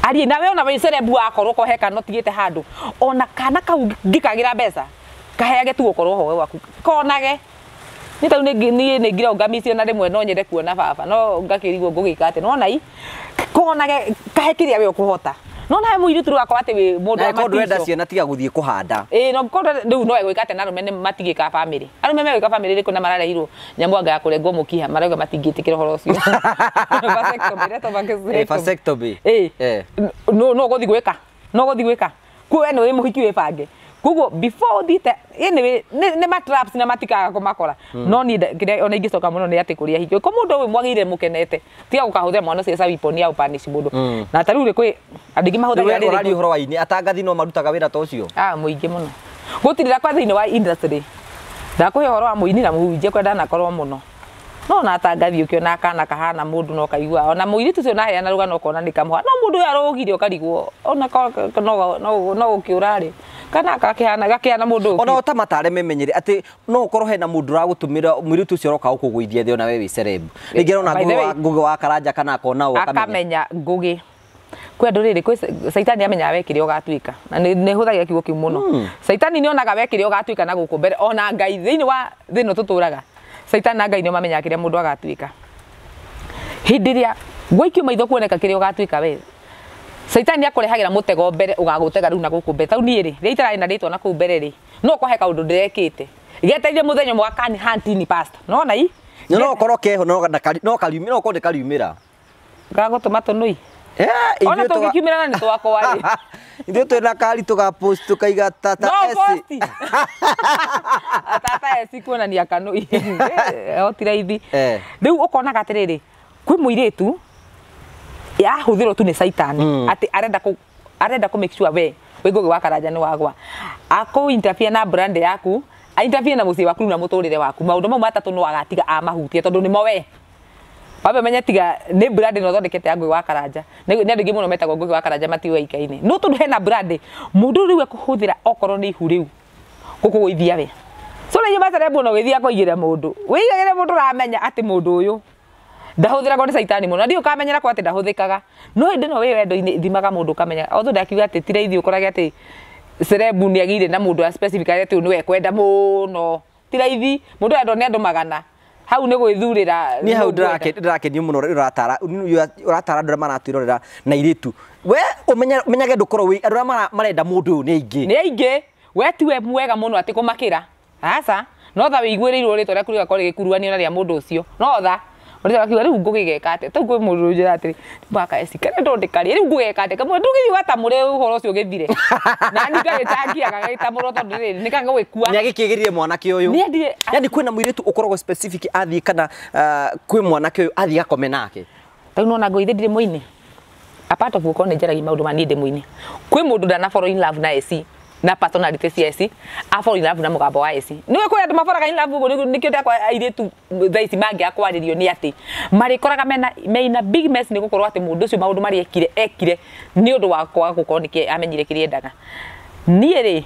arie nawe ona we celeb wakorwo ko heka no tigĩte handũ ona kana kau ngĩkagĩra mbeca kaheage tu gũkorwo ho waku konage nĩ tau nĩ ngira ngamicio na rĩmwe no nyende kuona baba no ngakĩrigwo ngũgĩka atĩ no nai konage kahe kĩrĩa we ũkũhota no nawe mũirĩtu wakwa atĩ wĩ mũndũ wa matisho ndwenda ciana tiga gũthiĩ kũhanda no kondo rĩu no egwĩka atĩ na arũme nĩ matigĩka bamĩrĩ arũme megwĩka bamĩrĩ rĩkũ na mararehirwo nyamwanga ya kũrengwo mũkiha marauga matingĩtĩkĩra ũhoro ũcio vasectomy no gũthiĩ gwĩka kuo we nĩ wĩ mũhiki wĩbange kuguo before thite anyway nĩ matraps na matikaga kũmakora no ni ona ingĩcoka mũno nĩ atĩ kũrĩa hiki ko mũndũ ũyũ mwagĩire mũkenete tiga gũkahũthĩra mwana ũcio weapon ya gũpanish mũndũ na tarĩu rĩ kwĩ andũ aingĩ mahũthagĩra rĩrĩ ũhoro wa ini atangathi no marutaga wĩra ta ũcio mũingĩ mũno gutirira kwa thiini wa industry ndakuhe horo wa muini na muhunjia kwenda na korwo muno no na tangathi ukiona kana kahana mundu no kaigua ona muiritu cio nahe na rugano kona ni kamwa no mundu arogire ukarigwo ona no ukiurari kana gakihana mundu ona utamatare memenyere ati no ukorwo hena mundu ragutumira muiritu cio roka ukugwithia thi ona we wi celeb ningi ona ngugi wa karanja kana kona akamenya ngugi kwe nduriri kwe saitani amenya wekire ugatuika na ni huthagia kiugo kiu muno saitani ni onaga wekire ugatuika na guku mbere ona ngai thiini wa thino tuturaga saitani na ngai ni mamenya kire mundu agatuika hindiria gwaikio maitho kuoneka kire ugatuika we saitani akurehagira mutego mbere ugagutega riu na guku mbere tau ni ri riitara na ritwa na ku mbere ri no kwahe kaundu ndirekite geteire muthenya mwakani hantini pastor no na i no korwo keho no kaliumira no konde kaliumira gagutuma tunui ona tugikiumira na twakwa ri ithuĩ twĩna kari tũgapost tũkaiga tata Essy tata Essy kuonania kanũi otiraithi rĩu ũkonaga atĩrĩrĩ kwĩ mũirĩtu yahũthĩrwo tu nĩ caitani atĩ arenda kũ make sure we wĩ ngũgĩ wa karanja nĩ wagwa akũ interfere na brand yaku interfere na mũciĩ waku na mũtũrĩre waku maũndũ mau matatũ no agatiga amahutie tondũ nĩmo we wabe menya tiga ni brand no thondekete ya ngũgĩ wa karanja nĩ andũ aingĩ mũno metagwo ngũgĩ wa karanja matiũĩkaine no tondũ hena brand mũndũ rĩu ekũhũthĩra okorwo nĩ ihu rĩu gũkũgũithia we so nĩ nyuma celeb no gĩthia kũigĩra mũndũ wĩigagĩre mũndũ ramenya atĩ mũndũ ũyũ ndahũthĩragwo nĩ caitani mũno ndio ũkamenyera kwa atĩ ndahũthĩkaga no hĩndĩ no wĩ wendo-inĩ thimaga mũndũ ũkamenya othe ndakiuga atĩ ti raithi ũkorage atĩ celeb nĩ agire na mũndũ wa specific atĩ ũyũ nĩwe kwenda mũno ti raithi mũndũ endwo nĩ andũ magana hau nĩ gwĩthurĩra ni hau ndĩrakenio mũno ũratara andũ arĩa maratwĩrorera na airitu we ũmenyage ndũkorwo wĩ andũ arĩa marenda mũndũ ũyũ nĩ aingĩ we tiwe mwega mũno atĩ kũmakĩra aca no tha wĩiguĩrĩirwo rĩtwa rĩaku rĩgakorwo rĩgĩkuruhanio na rĩa mũndũ ũcio no tha ũrĩa wakiuga rĩu ngũgĩgeka atĩ tau kwĩ mũndũ njĩra atĩ mbaka Essy kana ndondekarie rĩu ngũgeka atĩ kamwe ndũgĩuga ta mũrĩ ũhoro ũcio ũgĩthire na ningagĩtangiaga gĩtamũro tondũ rĩrĩ nĩ kanga gwĩkua nĩ agĩkĩgĩrire mwanake ũyũ yani kwĩna mũirĩtu ũkoragwo specific athiĩ kana kwĩ mwanake ũyũ athiĩ gakome nake tau no na ngũithĩ ndirĩ mũini apart of gũkorwo nĩ njaragia maũndũ ma niĩ ndĩ mũini kwĩ mũndũ ndana fall in love na Essy na personality cia Essy a fall in love na mũgambo wa Essy nĩwe kwĩ andũ maforaga in love ũguo nĩkĩo ndakwa airitu thaa ici mangĩakwarĩrio nĩ atĩ marĩkoraga mena big mess nĩ gũkorwo atĩ mũndũ ũcio maũndũ marĩa ekire nĩ ũndũ wa kwaga gũkorwo nĩkĩ amenyire kĩrĩa endaga niĩ rĩ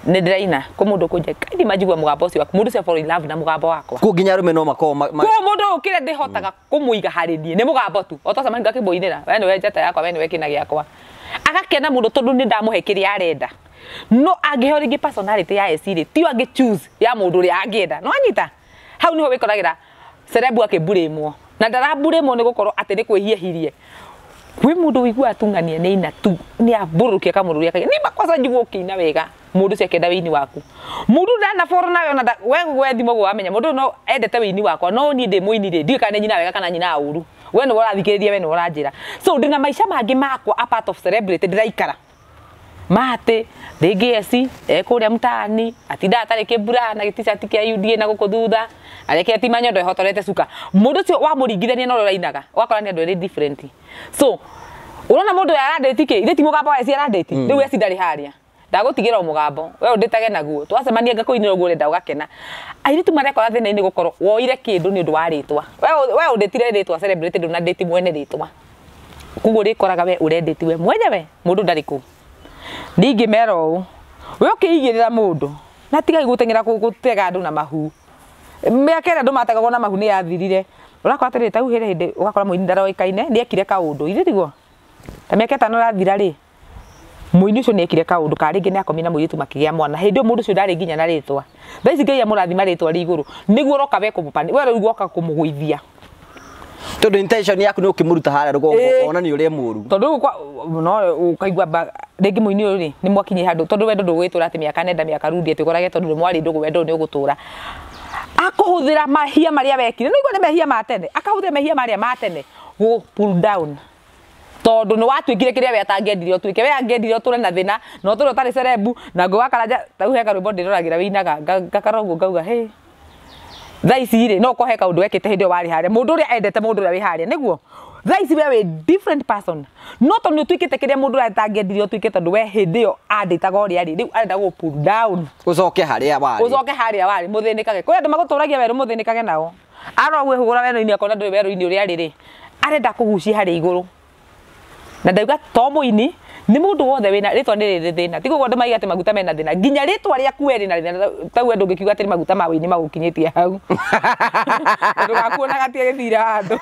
nĩ ndĩraina kũ mũndũ kũnja kaindi manjigua mũgambo ũcio waku mũndũ ũcio fall in love na mũgambo wakwa kũ nginya arũme no makorwo kũ mũndũ ũkĩrĩa ndĩhotaga kũmũiga harĩ niĩ nĩ mũgambo tu o toca mahinga kĩmbũinĩra we nĩwe njata yakwa we nĩwe kĩna gĩakwa agakena mũndũ tondũ nĩ ndamũhe kĩrĩa arenda no angĩheo rĩngĩ personality ya Essy rĩ ti angĩ choose ya mũndũ ũrĩa angĩenda no anyita hau nĩho wĩkoragĩra celeb akĩmburĩmwo na ndaramburĩmwo nĩ gũkorwo atĩ nĩ kwĩhiahirie kwĩ mũndũ wĩiguaga tung'ania nĩ ina tu nĩ ambũrũkia kamũndũ ũrĩa kagĩa nĩ makwaca njiguo ũkĩina wega mũndũ ũcio akĩenda wĩini waku mũndũ ndanaboro nawe ona we thimo gwa wamenya mũndũ no endete wĩini wakwa no niĩ ndĩ mũini rĩ ndiũĩ kana nĩ nyina wega kana nyina ũru we nĩ ũrathikĩrĩria we nĩ ũranjĩra so ndĩna maica mangĩ makwa apart of celebrity ndĩraikara mate rĩngĩ Essy ekũrĩa mtaani atinda atarĩ kĩmbura na gĩticati kĩa UDA na gũkũ thutha arekete manyondo ehotorete cuka mũndũ ũcio wamũringithania na ũrĩa ũrainaga ũgakora nĩ andũ erĩ different so ũrona mũndũ arandĩti kĩ ithe ti mũgambo wa Essy arandĩti rĩu Essy ndarĩ harĩa ndagũtigĩra mũgambo we ũndĩtage naguo twacemania ngakũinĩra ũguo ũrenda ũgakena airitu marekora thĩna-inĩ gũkorwo woire kĩndũ nĩ ũndũ wa rĩtwa we ũndĩtire rĩtwa celebrity ndũ na ndĩti mwene rĩtwa kuguo rĩkoraga we ũrendĩti we mwenyewe mũndũ ndarĩ kũ ningĩ mera ũũ we ũkĩigĩrĩra mũndũ na tigai gũteng'era gũtega andũ na mahu mĩaka ĩrĩa andũ mategagwo na mahu nĩ yathirire ũrakora atĩrĩ tau hĩndĩ ũgakora mũini ndaroĩkaine nĩ ekire kaũndũ ithe tiguo ta mĩaka ĩtano yathira rĩ mũini ũcio nĩ ekire kaũndũ ka rĩngĩ nĩ akomi na mũirĩtu makĩgĩa mwana hĩndĩ ĩyo mũndũ ũcio ndarĩ nginya na rĩtwa thaa ici Ngai amũrathima rĩtwa rĩ igũrũ nĩguo ũroka we kũmũpani we rĩu guoka kũmũgũithia tondũ intention yaku nĩ ũkĩmũruta harĩa rũgongo ona nĩ ũrĩa mũru tondũ no ũkaigua rĩngĩ mũini ũyũ rĩ nĩ mwakinyie handũ tondũ wendo ndũgwĩtũra atĩ mĩaka nenda mĩaka rudi atĩ ũkorage tondũ nĩ mwarĩ ndũgũ wendo nĩ ũgũtũra akũhũthĩra mahia marĩa wekire no igua nĩ mehia ma tene akahũthĩra mehia marĩa ma tene gũ pull down tondũ nĩ watuĩkire kĩrĩa we atangĩendire ũtuĩke we angĩendire ũtũre na thĩna na ũtũre ũtarĩ celeb na ngũ wakaranja tau he karwĩmbo ndĩroragĩra wĩinaga ngakara ũguo ngauga hĩ thaa ici rĩ no ũkohe kaũndũ wekĩte hĩndĩ ĩyo warĩ harĩa mũndũ ũrĩa endete mũndũ ũrĩa wĩ harĩa nĩguo Thaici we different person. No tondu twikite kiria mundu atangiendirio twike tondu we hindi yo anditaga uria ri riu arenda go pull down. Ucoke haria wari. Ucoke haria wari muthinikage. Kuri andu maguturagia weru muthinikage nao. Aro gwe hugura wero-ini akona ndu wero-ini uria riri. Arenda kugucia haria iguru. Na ndauga tomo-ini ni mundu wothe wina ritwa ni riri thina. Tigo gwa ndumaiga ati maguta mena thina. Nginya ritwa ria kueri na thina. Tau andu ngikiuga ati maguta ma wini magukinyitie hau. Ndugakuona gatie githira andu.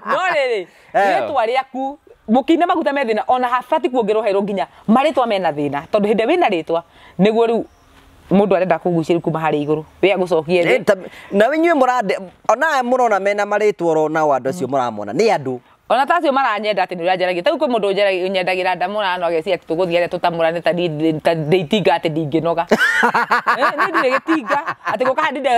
No riri ritwa riaku mukine maguta me thina ona habati kuongerwo hero nginya maritwa mena thina. Tondu hinde wina ritwa niguo riu mundu arenda kugucia kuma hari iguru we agucokie na winywe murande ona murona mena maritwa ro na andu acio muramona ni andu ona tacio maranyenda ati nirajaragia tau kwi mundu nyendagira ndamura no ageci ati tuguthiere tutamurane ta ndeitinga ati ndinginoga ni ndire gitinga ati guka handinde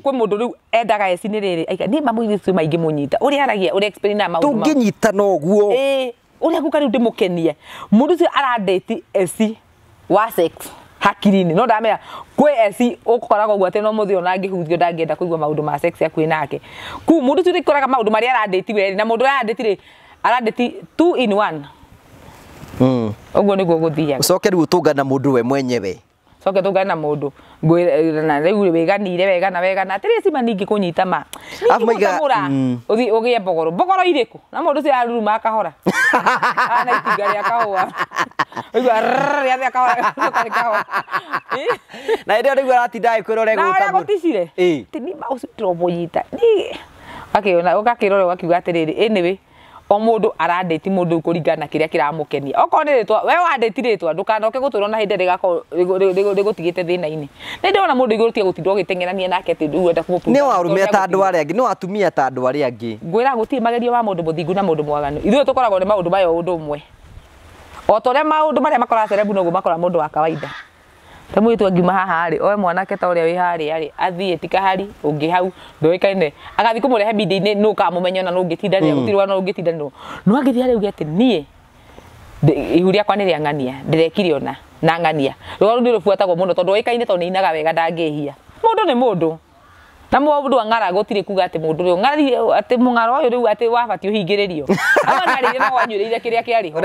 kwi mundu riu endaga Essy ni riri aika ni mamuithicu maingi munyita uri aragia uri explain na maundu tunginyita noguo uria guka riu ndimukenie mundu ucio arandeti Essy wa sex hakiri-ini no ndamenya kwi Essy ukoraga uguo ati no muthi ona ngihuthio ndangienda kuigua maundu ma sex ya kwina nake ku mundu ucio ikoraga maundu maria arandeti we na mundu arandeti 2 in 1 uguo niguo guthiaga ucoke riu tungana mundu we mwenyewe coke tungana na mundu na riu weganire wegana atiri Essy maningi kunyita ma afumaiga ugie mbogoro iriku na mundu ucio aruruma akahora ana itinga ria kahua uigua ria akahora na ndio riu aratinda ikwiro rego tamu na guticire ti ni mausitro boyita ni akiona ukakirore ukiuga atiriri anyway o mundu arandeti mundu kuringana kiria kiramukenia okorwo ni ritwa we wandeti ritwa ndukanoke guturwo na hindi rigutigite thina-ini ni ndona mundu iguru tiga gutindwo gitengerania nake ati ndu wenda kumupu ni warume ta andu aria angi ni watumia ta andu aria angi ngwira guti magerio wa mundu muthingu na mundu mwaganu ithuĩ tukoragwo ni maundu mayo undu umwe o toria maundu maria makora celeb noguo makora mundu wa kawaida ta mwitu angiuma haha ri oe mwanake ta uria wi hari ari athie tika hari ungi hau ndoikaine agathi kumurehe bindi-ini nu kamumenya na nungitinda ria gutirwa no ungitinda no angithia ri uge ati nie ihuria kwa ni ria ng'ania ndirekire ona na ng'ania rwo ndi rufuatagwo muno tondu oikaine tondu inaga wega ndangihia mundu ni mundu na mundu ang'ara gutire kuga ati mundu ri ng'ari ati mung'aro uyu riu ati wabati uhingiririo abang'arire no wanyureire kiria kiariho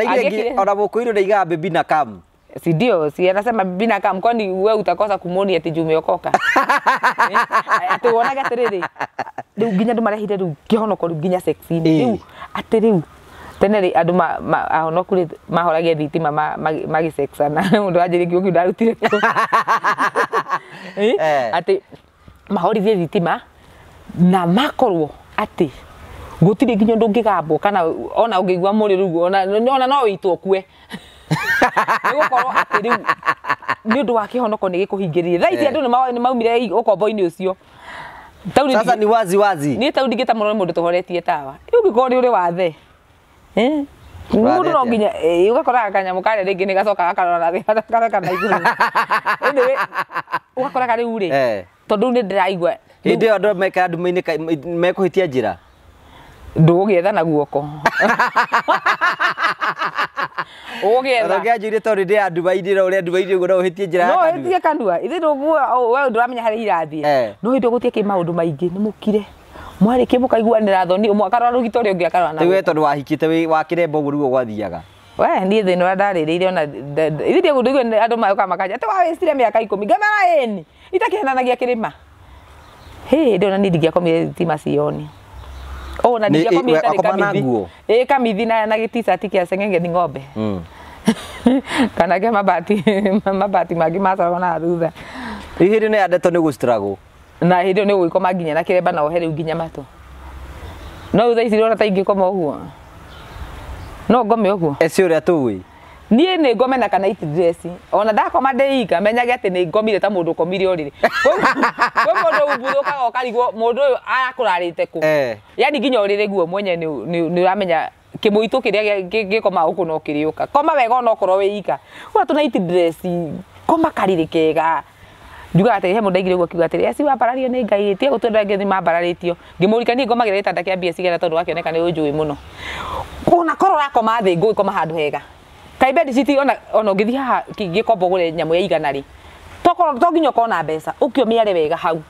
ona mukoini ndaiga baby na kam si ndio si anasema bina kama kwani wewe utakosa kumoni ati jumeokoka ati wonaga atiriri riu nginya ndu marehire riu kihonoko riu nginya sex-ini riu ati riu tene ri andu ahonoku ri mahoragia thitima magisexana mundu anjiri kiuki ndarutire ati mahorithie thitima na makorwo ati gutire nginya ndungigambwo kana ona ungiigua muri riu ona no witwo kue nigukorwo ati riu ni undu wa kihonoko ni gikuhingiririe thaici andu ni maumire ukombo-ini ucio sasa ni wazi ni tau ndigita muno mundu tuhoretie tawa riu ngikorwo ni uri wathe mundu no nginya ugakora kanyamu kare ringi ni gacoka gakarora thi kana iguru anyway ugakora riu ri tondu ni ndiraigua hindi andu meka andu mekuhitia njira ndugietha na guoko ogetha ngianjire tondu ndi andu baidire uria andu baidire guo no hitie njira no hitie kanua ithe nduguo we nduramenya hari irathie no hindi gutie ki maundu maingi ni mukire mwari ki mukaiguanira thoni mwaka rugito ri ungi akarwa na we tondu wahikite wakirembo guo gwathiaga we ni thino ria ndaririire ona ithe ndi gundu igwe andu mayoka makaja ati wawicire miaka 10 ngamara eni itakihenanagia kirima ndi ona nindigia komire thitima cioni na ndigia komire kamithi kamithi na giti-shirt kia sengenge ni ng'ombe kana ke mabati magi macarwo na thutha ihiri ni andeto ni gustruggle na hindi ni gwikoma nginya na kiremba na ohere nginya matu no thaici rona ta ingikoma uguo no ngome uguo Essy uria tuwi nie ni ngome na kana iti dress ona ndakoma ndeika menyage ati ni ngomire ta mundu komire uriri kwe mundu ubuthukaga ukarigwo mundu uyu arakurarite ku yani nginya uriri guo mwenye ni uramenya kimuitu kiria gikoma uku no kiriuka koma wega no korwo wiika wa tuna iti dress koma karire kega njuga ati he mundu aigire guo kiuga ati Essy wambarario ni ngai tie gutwenda ngethi mambararitio ngimurika ni ngomagira itanda kia mbia cigera tondu wakioneka ni unjui muno kuna korwo rakoma thi ngui koma handu hega kaibedi citi ona ngithi haha gikombo gure nyamu ya igana ri toginya kona mbeca ukio miare wega hau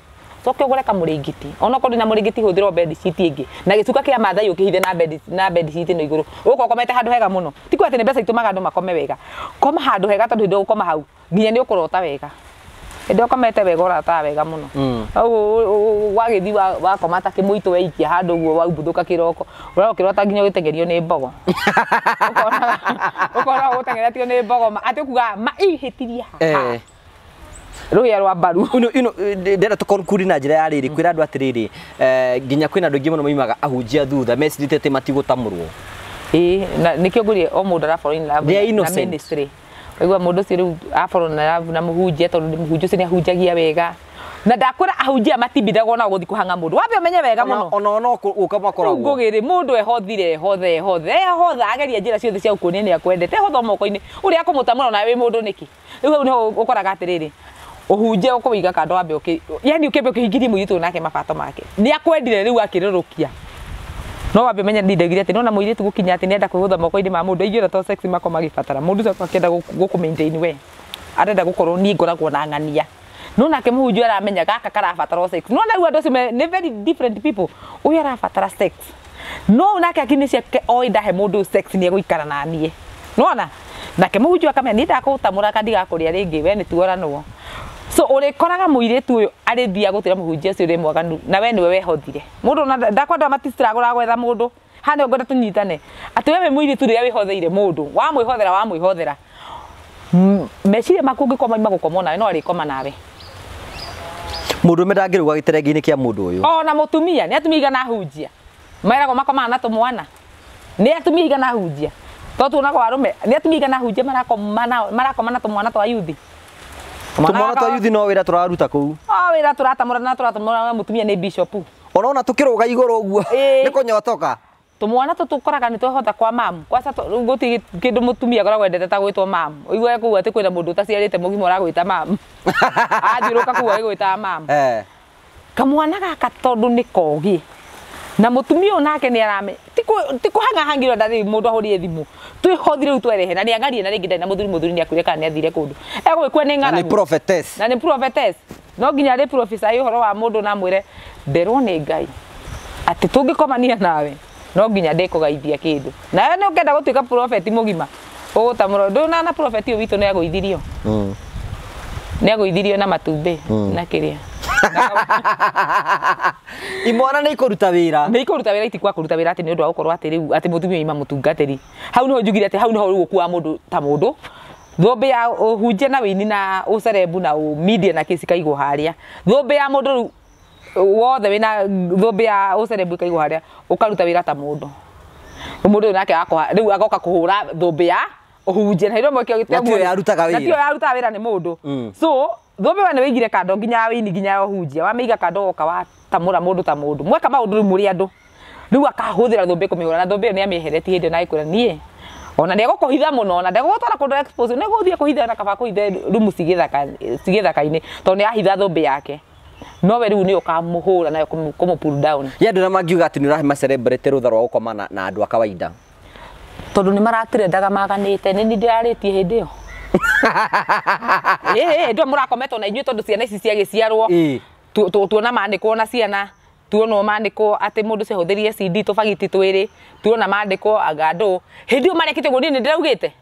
coke ugure kamurigiti ona ko ndina murigiti huthiro bed sheet ingi na gicuka kia mathai ukihithe na bed sheet no iguru uko komete handu hega muno tiko ati ni mbeca itumaga andu makome wega koma handu hega tondu ndo ukoma hau nginya ni ukurota wega ndo komete wega urata wega muno au wagithi wa komata kimuito weikia handu guo wa ubuthuka kiroko urokirota nginya gitengerio ni mbogo ukora gutengerio ni mbogo ati kuga maihitiria ruya rwa baru ino ndera tukonkuri na njira ya riri kwira andu atiriri nginya kwina andu ngimuno moimaga ahunjia thutha mecirite ati matigotamurwo nikio ngurie o mundu ara follow in love na ministry igwa mundu ci riu a follow na love na muhunjia tondu muhunjia ci ni ahunjagia wega na ndakwira ahunjia matibidagwo na guthi kuhanga mundu wabe umenye wega muno ona ukama koragwo ngugire mundu ehothire hothe ageria njira ciothe cia ukuonia ni akwendete hotho mokoini uri akumutamura na wi mundu niki riu niho ukoraga atiriri uhunje ukuiga kando wabe yani ukebe ukihingiri muyitu nake mabato make ni akwendire riu akirurukia no wabe menya ndindegire ati nona muyitu gukinya ati nenda kwihutha mokoini ma mundu aigire to sex mako magibatara mundu akenda guku maintain we arenda gukorwo ni ngoragwo na ngania nona ke muhunjia aramenya gaka karabatara sex nona riu andu ni very different people uyu arabatara sex no nake akinisha oida he mundu sex ni eguikara na nie nona nake muhunjia akamenya ni ndakutamura kandiga kuria ringi we ni tuoranwo so ore koraga muiretu uyu ari thia gutira muhunjia cio ri mwaganu na we niwe wehothire mundu na ndakwenda matisiragura gwetha mundu hane ngwenda tunyitane ati we muiretu ria wihotheire mundu wa mwihoothera meciria makungi koma magukoma nawe no ari koma nawe mundu mendangiruga giterengi-ini kia mundu uyu na mutumia ni atumia igana hunjia mairago makoma na tumwana ni atumia igana hunjia to tunago arume ni atumia igana hunjia marakoma na tumwana twa yuthi tumwana twa yuthi no wira turaruta kuu wira turatamura na turatamura mutumia ni bishop ona tukiruga iguru uguo ni kunyotoka tumwana tukoraga ni twehotha kwa mamu kwa sasa guti kindu mutumia koragwo endete ta gwitwo mamu igwe kuwa ati kwina mundu utaciarite mugimo ra gwita mamu athiruka kuwa gwita mamu kamwana gaka tondu ni kogi na mutumia onake ni arame tiko hanga hangiro ndari mundu ahurie thimu twihothire u twerehe na ni angarie na ringi na muthuri ni akwire kana ni athire kundu egwikwe ni ngara ni prophetess no nginya ri professor ihoro wa mundu na mwire nderwo ni ngai ati tungikomania nawe no nginya ndikugaithia kindu na we ni ukenda gutuika prophet mugima ugutamura ndu na prophet uyu witu ni aguithirio ni aguithirio na matumbi na kiria imwana ni ikuruta wira itikwa kuruta wira ati ni undu wa gukorwo ati riu ati mutumia ima mutungatiri hau no njugire ati hau no riu kuwa mundu ta mundu thombe ya uhunje na wini na ucerebu na media na kisi kaigwo haria thombe ya mundu wothe wina thombe ya ucerebu kaigwo haria ukaruta wira ta mundu mundu nake akwa riu agoka kuhura thombe ya uhunje na hiro mweke gitego yarutaga wira natio yaruta wira ni mundu so thombe wane wigire kando nginya wini nginya uhunjia wameiga kando oka wa tamura mundu ta mundu mweka maundu muri andu riu akahuthira thombe kumihura na thombe ni amiehereti hindi na ikura nie ona ndego kuhitha muno ona ndego gutwara kundu expose ne guthia kuhitha na kaba kuhitha rumu sigithaka-ini to ni ahitha thombe yake no we riu ni ukamuhura nayo kumu pull down yandu na mangiuga ati ni urahe ma celebrate rutha rwa gukoma na andu akawaida tondu ni maratirendaga maganite ni ndiraritie hindi yo ndo murakometa na inyuĩ tondu ciana ici ciagiciarwo tuona mandĩkwo na ciana tuona mandĩkwo ati mundu cihuthirie CD tubagiti twiri tuona mandĩkwo agandũ hindi yo marekite guo ni ndiraugite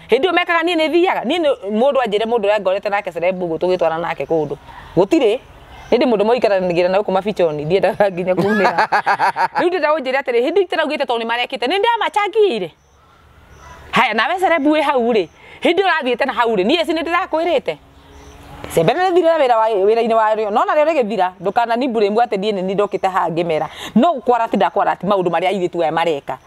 hindi yo mekaga ni thiaga ni mundu anjire mundu ya ngorete nake celeb guo tugitwara nake kundu gutire hindi mundu moikaranagira na kuma fichoni ndiendaga nginya kumira riu ndiraunjire atiri hindi ndiraugite tondu ni marekite ni ndamachangire haya nawe celeb we hau ri hindi urathiete na hau ri ni Essy ni ndirakwirite sebena thira wira-ini wario no na rio rigithira ndukana ni mbure mbwate ndie ni ndokite hangimera no kwarati ndakwarati maundu maria airitu aya mareka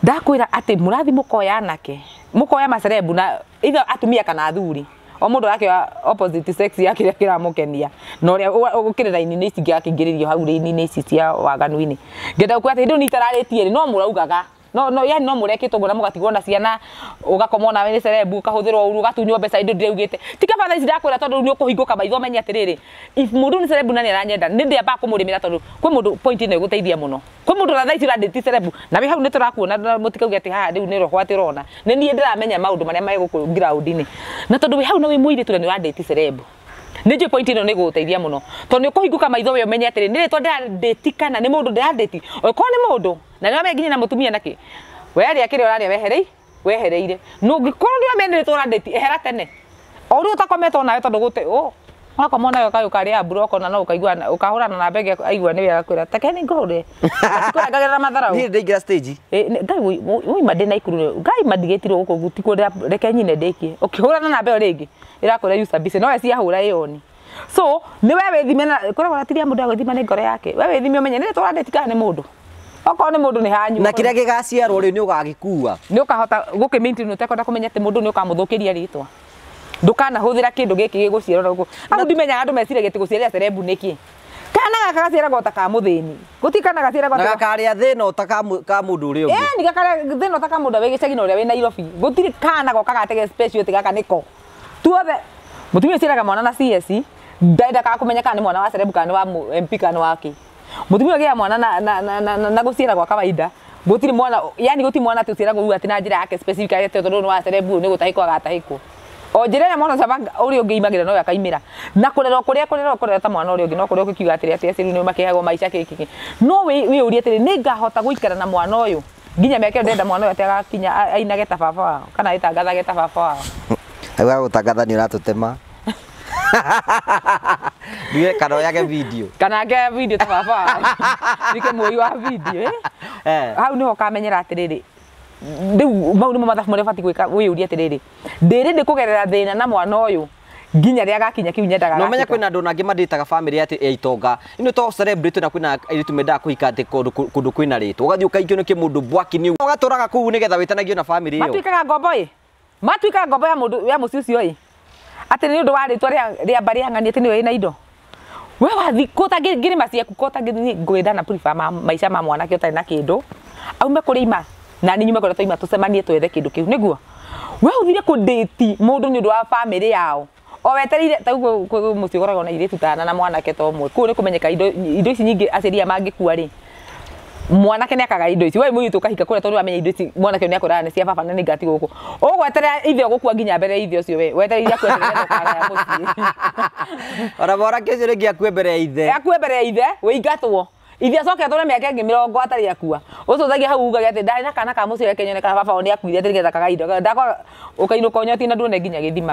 ndakwira ati murathi mukoya anake mukoya macerebu na either atumia kana athuri o mundu wake opposite sex yake kiramukenia no ria ukirira ini ici ngakingiririo hau ri-ini ici cia waganu-ini ngenda kwati hindi ni itararitie no muraugaga no yani no murekitwo gona mugatigwo na ciana ugakoma na we celeb ukahuthirwo uru gatunywo mbeca indo ndiraugite tika batha ici ndakwira tondu ni ukuhinguka maitho menye atiriri if mundu ni celeb na ni aranyenda ni ndiamba kumurimira tondu kwi mundu point ino iguteithia muno kwi mundu na thaici uranditi celeb na we hau ni turakuona mutikauge ati haha riu ni rohwati rona ni nie ndiramenya maundu maria mai guku ground-ini na tondu we hau na we muiritu ni uranditi celeb Nĩ point ĩno nĩ gũteithia mũno. Tondũ nĩ ũkũhingũka maitho we ũmenye atĩrĩ nĩ rĩtwa ndĩra-date kana nĩ mũndũ ndĩra-date. Okorwo nĩ mũndũ na nĩ wamenye nginya na mũtumia nake. We arĩa kĩrĩa ũrarĩa wehereire. No ngĩkorwo nĩ wamenye nĩ rĩtwa ũra-date ehera tene. O rĩu ũtakometwo nawe tondũ gũte wakoma nawe ũkarĩa broko na no ũkaigua ũkahũrana na mbege aigua nĩ wega kwĩra take nĩ ngũhũre. Atikũrangagĩra matharaũ. Niĩ ndĩingĩra stage. Ngai woima ndĩ na ikuru ngai mandigĩtirwo gũkũ gutiko reke nyine ndĩkie. Ũkĩhũrana na mbege rĩngĩ ĩrakwĩra user busy no we ciahũra ĩyoni. So nĩ we wĩthime na koragwo ratiria mũndũ agũthima nĩ ngoro yake. We wĩthime ũmenye nĩ rĩtwa ũra-date kana nĩ mũndũ. Okorwo nĩ mũndũ nĩ hanyu. Na kĩrĩa gĩgaciarwo rĩu nĩ ũgagĩkua. Nĩ ũkahota gũkĩmaintain ũtekwenda kũmenya atĩ mũndũ nĩ ũkamũthũkĩria rĩtwa. Ndũkanahũthĩra kĩndũ gĩkĩ gĩgũciarwo gũkũ. Au ndimenyaga andũ meciragia atĩ gũciarĩra celeb nĩkĩ. Kana gaka gaciaragwo ta ka mũthĩni. Gutikana gaciaragwo ta gakarĩa thĩna ta ka mũndũ ũrĩa ũngĩ. Ni gakarĩa thĩna ta ka mũndũ wĩ gĩcagi na ũrĩa wĩ Nairobi. Gũtirĩ kana goka gatege special ati gaka nĩko. Tuothe mũtumia ciaraga mwana na CS ndaenda ka kũmenya kana nĩ mwana wa celeb kana wa MP kana wake. Mũtumia gĩa mwana na gũciara gwa kawaida. Gũtirĩ mwana yani gũtirĩ mwana atĩ ũciaragwo uga atĩ na njĩra yake specific atĩ tondũ nĩ wa celeb nĩ gũtahĩkwo agatahĩkwo. O njĩra mwana caba ũrĩa ũngĩ imagĩra no yakaimĩra na kũrerwo kũrĩa ta mwana ũrĩa ũngĩ no kũrĩa ũkiuga atĩrĩ atĩ Essy nĩ makĩhagwo maica kĩkĩ no we ũrie atĩrĩ nĩ ngahota gũikara na mwana ũyũ nginya mĩaka ndenda mwana ũyũ atagakinya ainage ta baba wao kana ĩtangathage ta baba wao aiwa gũtangatha nĩ ũratũtema ndiye kana yake video ta baba wao ndike mũi wa video hau nĩho kamenyera atĩrĩrĩ Rĩu mau nĩmo mathabu marĩa bati gwĩka wĩyũrie atĩrĩrĩ ndĩrĩndĩ kũgerera thĩna na mwana ũyũ nginya rĩa gakinya kiu nyendaga no menya kwĩna andũ nangĩ mandĩtaga family atĩ ya itonga ino to celebrate na kwĩna airitu mendaga kũhika atĩ kũndũ kwĩna rĩtwa ũgathiĩ ũkaingio nĩ kĩmũndũ bwaki nĩ ũgatũraga kũu nĩgetha wĩtanagio na family ĩyo matuĩkaga ngombo ya mũndũ ya mũciĩ ũcio ĩ atĩ nĩ ũndũ wa rĩtwa rĩa mbari hang'ani atĩ nĩwe ĩna indo we wathi kũtangĩ ngĩrĩma ciaku kũtangĩ ngwĩnda na prefer maica ma mwanake ũtarĩ na kĩndũ aume kũrĩ ima na ninyi mekora toima tucemanie twethe kindu kiu niguo we uthire ku date mundu ni undu wa family yao o wetereire taguo muci goragwo na iritu tana na mwanake to mwe ku ni kumenyeka indo ici nyingi aciria mangikua ri mwanake ni akaga indo ici we muyitu kahika kure tondu amenya indo ici mwanake ni akora ni cia baba na ni ngati guku ugweterera ithe gukua nginya mbere ithe ucio we wetereire akweterera ndokaga ya muci ora bora kecio ringi akue mbere ya ithe we ingatwo ithe acoke atore mĩaka ĩngĩ 30 atarĩ akua ũcũthagia hau ugaga atĩ ndarĩ na kana ka mũciĩ wake nyone kana baba nĩ akuire atĩ nĩgetha kagaindo ndakwa ũkainũka ũnyoti na nduone nginya gĩthima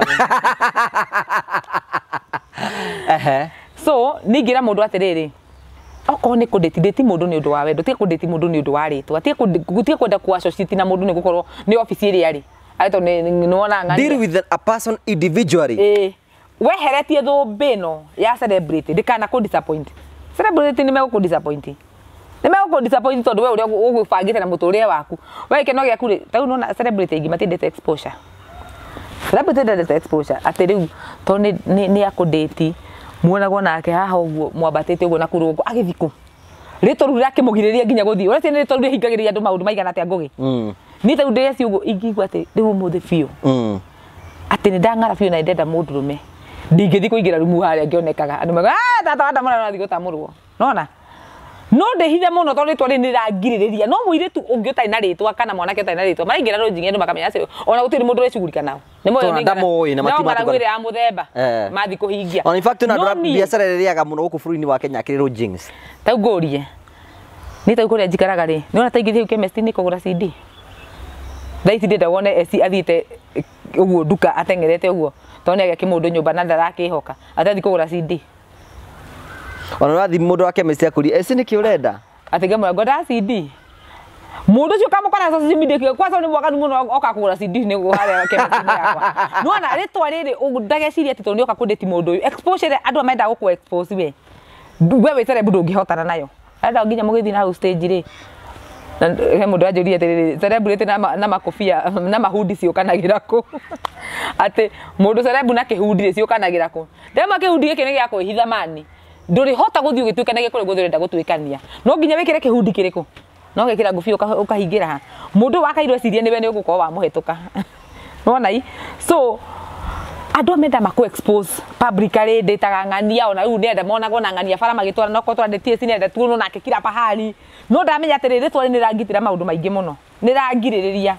so ningĩra mũndũ atĩrĩrĩ okorwo nĩ kũndĩti mũndũ nĩ ũndũ wa wendo tiga kũndĩti mũndũ nĩ ũndũ wa rĩtwa tiga kwenda kuassociate na mũndũ nĩ gũkorwo nĩ ofici ĩrĩa arĩ aito nĩ wona ng'ani deal with a person individually weheretie thũmbĩ ĩno ya celebrity ndĩkana kũ disappoint celebrity ni mego ku disappoint tondu we uria ugubangite na muturire waku we keno gya kuri tau nona celebrity ingi matindete exposure ati riu to ni akudate muonagwo nake haha uguo mwambatite uguo na kuru uguo agithiku ritoru rake mugiriria nginya guthii ura tene ritoru hingagiriria andu maundu maigana atia ngugi ni tau ndesi uguo ingigwa ati riu muthi biu ati ni ndang'ara biu na ndenda mundurume ndingithi kuingira rumu haria ngionekaga andu maga tata wanda mwana nathi gutamurwo nona no ndehithe muno tondu ritwa ri nirangiririria no muiritu ungi utai na ritwa kana mwanake utai na ritwa maraingira rũnjingi andu makamenya acio ona gutiri mundu recugurika nao ni moyo ni ndamoĩ na matimagwire ya muthemba mathi kuhingia on in fact na biacara ririaga muno guku bũrũri-inĩ wa Kenya kiri rũnjings tau ngurie ni tau kuria njikaraga ri ni ona taingithie chemist ni kugura CD thaici ndenda wone Essy athiite uguo duka ateng'erete uguo tone ageke mundu nyumba na ndarakihoka atathi kugura CD ona wathi mundu wa chemist akuri Essy niki urenda atiga mwe ngoda CD mundu cio kamukora social media kwa sababu ni mwakanu muno oka kugura CD ni guhare chemist yakwa nona ritwa riri ndageciria ati tondu oka kundeti mundu uyu exposure andu amenda guku expose we wetare mundu ngihotana nayo enda nginya mugithi na stage ri he mundu anjuria atiri celebrity na makofia na mahudi ciukanagira ku ati mundu celeb na kihudi ciukanagira ku ndema kihudi giki ni gya kwihitha mani nduri hota guthii ugituikanagia kuri guthurenda gutuikania no nginya wikire kihudi kiriku no gekira ngufi ukahingira mundu wakairwo ciria niwe ni ugukorwo wa muhetuka wona i so andu amenda maku expose publicly ndetaga ng'ania ona riu ndenda monagwo na ng'ania bara magitwara no kotwa ndetie sinenda tuno nake kira pahali no ndamenya atiriri twari nirangitira maundu maingi muno nirangiririria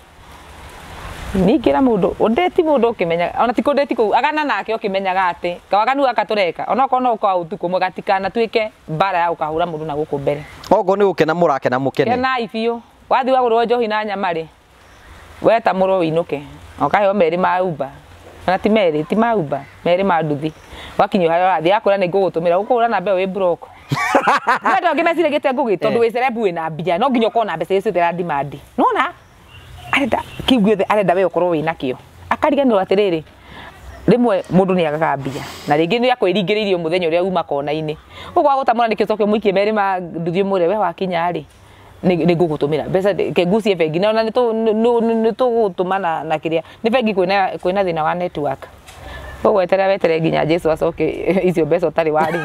Nikira mundu ondeti mundu ukimenya ona ti kundeti ku agana nake ukimenyaga ati kawaganu akatureka ona kono uka utuku mugatikana twike bara ya ukahura mundu na guku mbere ogo ni gukena murake na mukene kena ifio wathi wagurwo njohi na nyamari weta muro winuke okaheo meri ma uba na ti meri ti ma uba meri ma nduthi wakinyo hayo athi akura ni ngugutumira ukura na mbe wi broke ndio ngimecire gite ngugi tondu wi celeb wina mbia no nginyo kona mbeca icio tira demand nona arenda kiguothe arenda we ukorwo wina kio akariganirwo atiriri rimwe mundu ni agagambia na ringi ni akwiriingiririo muthenya uria uma kona-ini ugwa gutamura nikio tokio muikie meri ma nduthi mure we wakinya ri ni ngugutumira mbeca ke ngucie bengi na ni tugutumana na kiria ni bengi kwina thina wa network wetere nginya Jesu acoke icio mbeca utari wari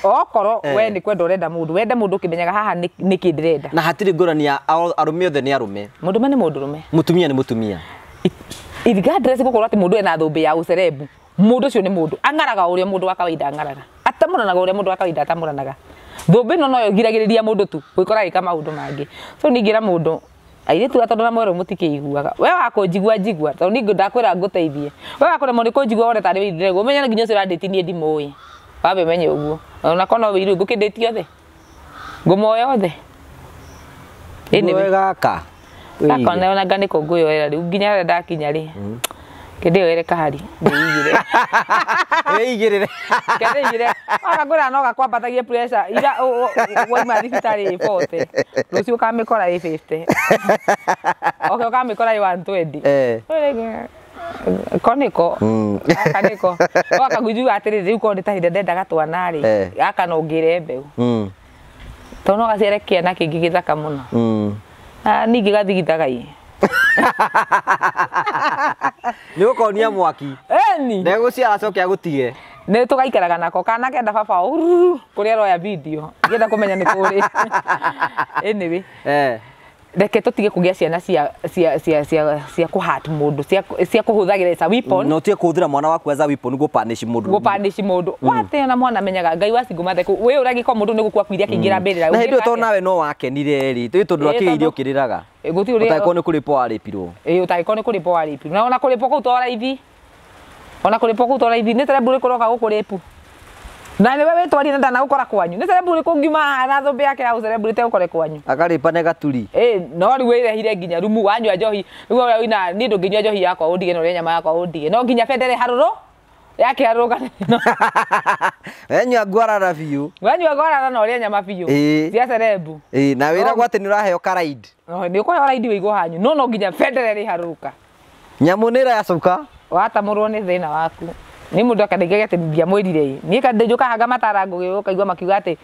okoro we ni kwenda urenda mundu wende mundu kimenyaga haha ni kindirenda na hatiri ngurania arume othe ni arume mundu ni mundurume mutumia ni mutumia regardless gukorwo ati mundu ena thumbi ya ucerebu mundu ucio ni mundu angaraga uria mundu wa kawaida angaraga atamuranaga uria mundu wa kawaida atamuranaga thumbi no yo giragiriria mundu tu gwikora ika maundu mangi so ningira mundu airitu atondu na mwero mutikiiguaga we wako njigua tondu ningo ndakwira nguteithie we wako mo ni kunjigua ore tari withire go menya nginya ucio ndeti ni ndimoi babe menye uguo ona kono wiru ngukindeti othe ngumoya othe ene wegaka akona ona ngani ko nguyo era riu nginya ndakinya ri kende were kahari igirire akagura no gakwambatagie pressure ira waima thibitari 40 rucio kamikora 50 okay kamikora 120 koniko kaniko akaguju atiri riu ko ndita ndenda gatwana ri aka no ngire mbeu tono gacerekia na kingi githaka muno ningi gathigithaga ii ni ukonia mwaki eni ndego cia acoke agutige ne tugaikaraga nako kana kenda baba kuria roya video ngenda kumenya ni kuri anyway reke tutige kugia ciana cia kuhat mundu cia kuhuthagira cia weapon no tie kuthira mwana waku as a weapon go punish mundu wate na mwana menyaga ngai wacingumathe we uragiko mundu ni gukua kwiria kingira mbirira na hindu to nawe no wakenire ri tu tondu akiri ukiriraga guti uria utako ni kuripo aripirwo utako ni kuripo aripirwo na ona kuripo ku tora ithi ni celeb uri kuroka gukuripu na ni wewe twari nda na gukora kwanyu ni celeb uri kungiuma na thumbi yake au celeb uri te gukore kwanyu akaripa ne gaturi no ri wire hire nginya rumu wanyu njohi riu wina ni ndunginywa njohi yakwa undige no ria nyama yakwa undige no nginya fendere haruro yake haruruka wenyu agwarara biu no ria nyama biu cia celeb na wira gwate ni uraheo karaid ni ukoya raidi wigo hanyu no nginya fendere ri haruruka nyamunira yacoka watamurwo ni thina waku ni mundu akadegege ati bia mwirire ni kadejuka haga matara ngugi kaigwa makiuga ati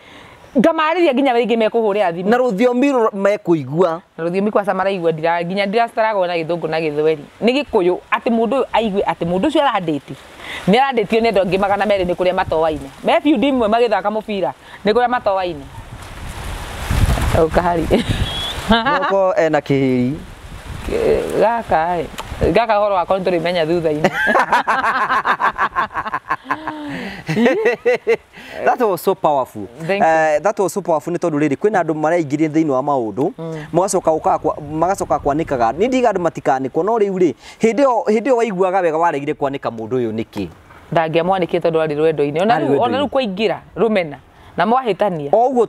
ngamariria nginya wingi mekuhurira thimu na ruthiomi mekuigua na ruthiomi kwa samara igwa ndira nginya ndira starago na githungu na githweri ni gikuyu ati mundu aigwe ati mundu cio arandeti ni arandetio ni ndongi magana meri ni kuria matowaine me few dimwe magithaka mubira ni kuria matowaine ukahari noko ena kihiri gaka horo wakwa nturi menya thutha-ini that was so powerful ni tondu riri kwina andu maraingirie thiini wa maundu magacoka kwanikaga ni ndiga andu matikanikwo no riu ri hindi o waiguaga wega waregire kwanika mundu uyu niki ndangiamwanikie tondu ari rwendo-ini ona riu kwaingira rumena na mwahitania oguo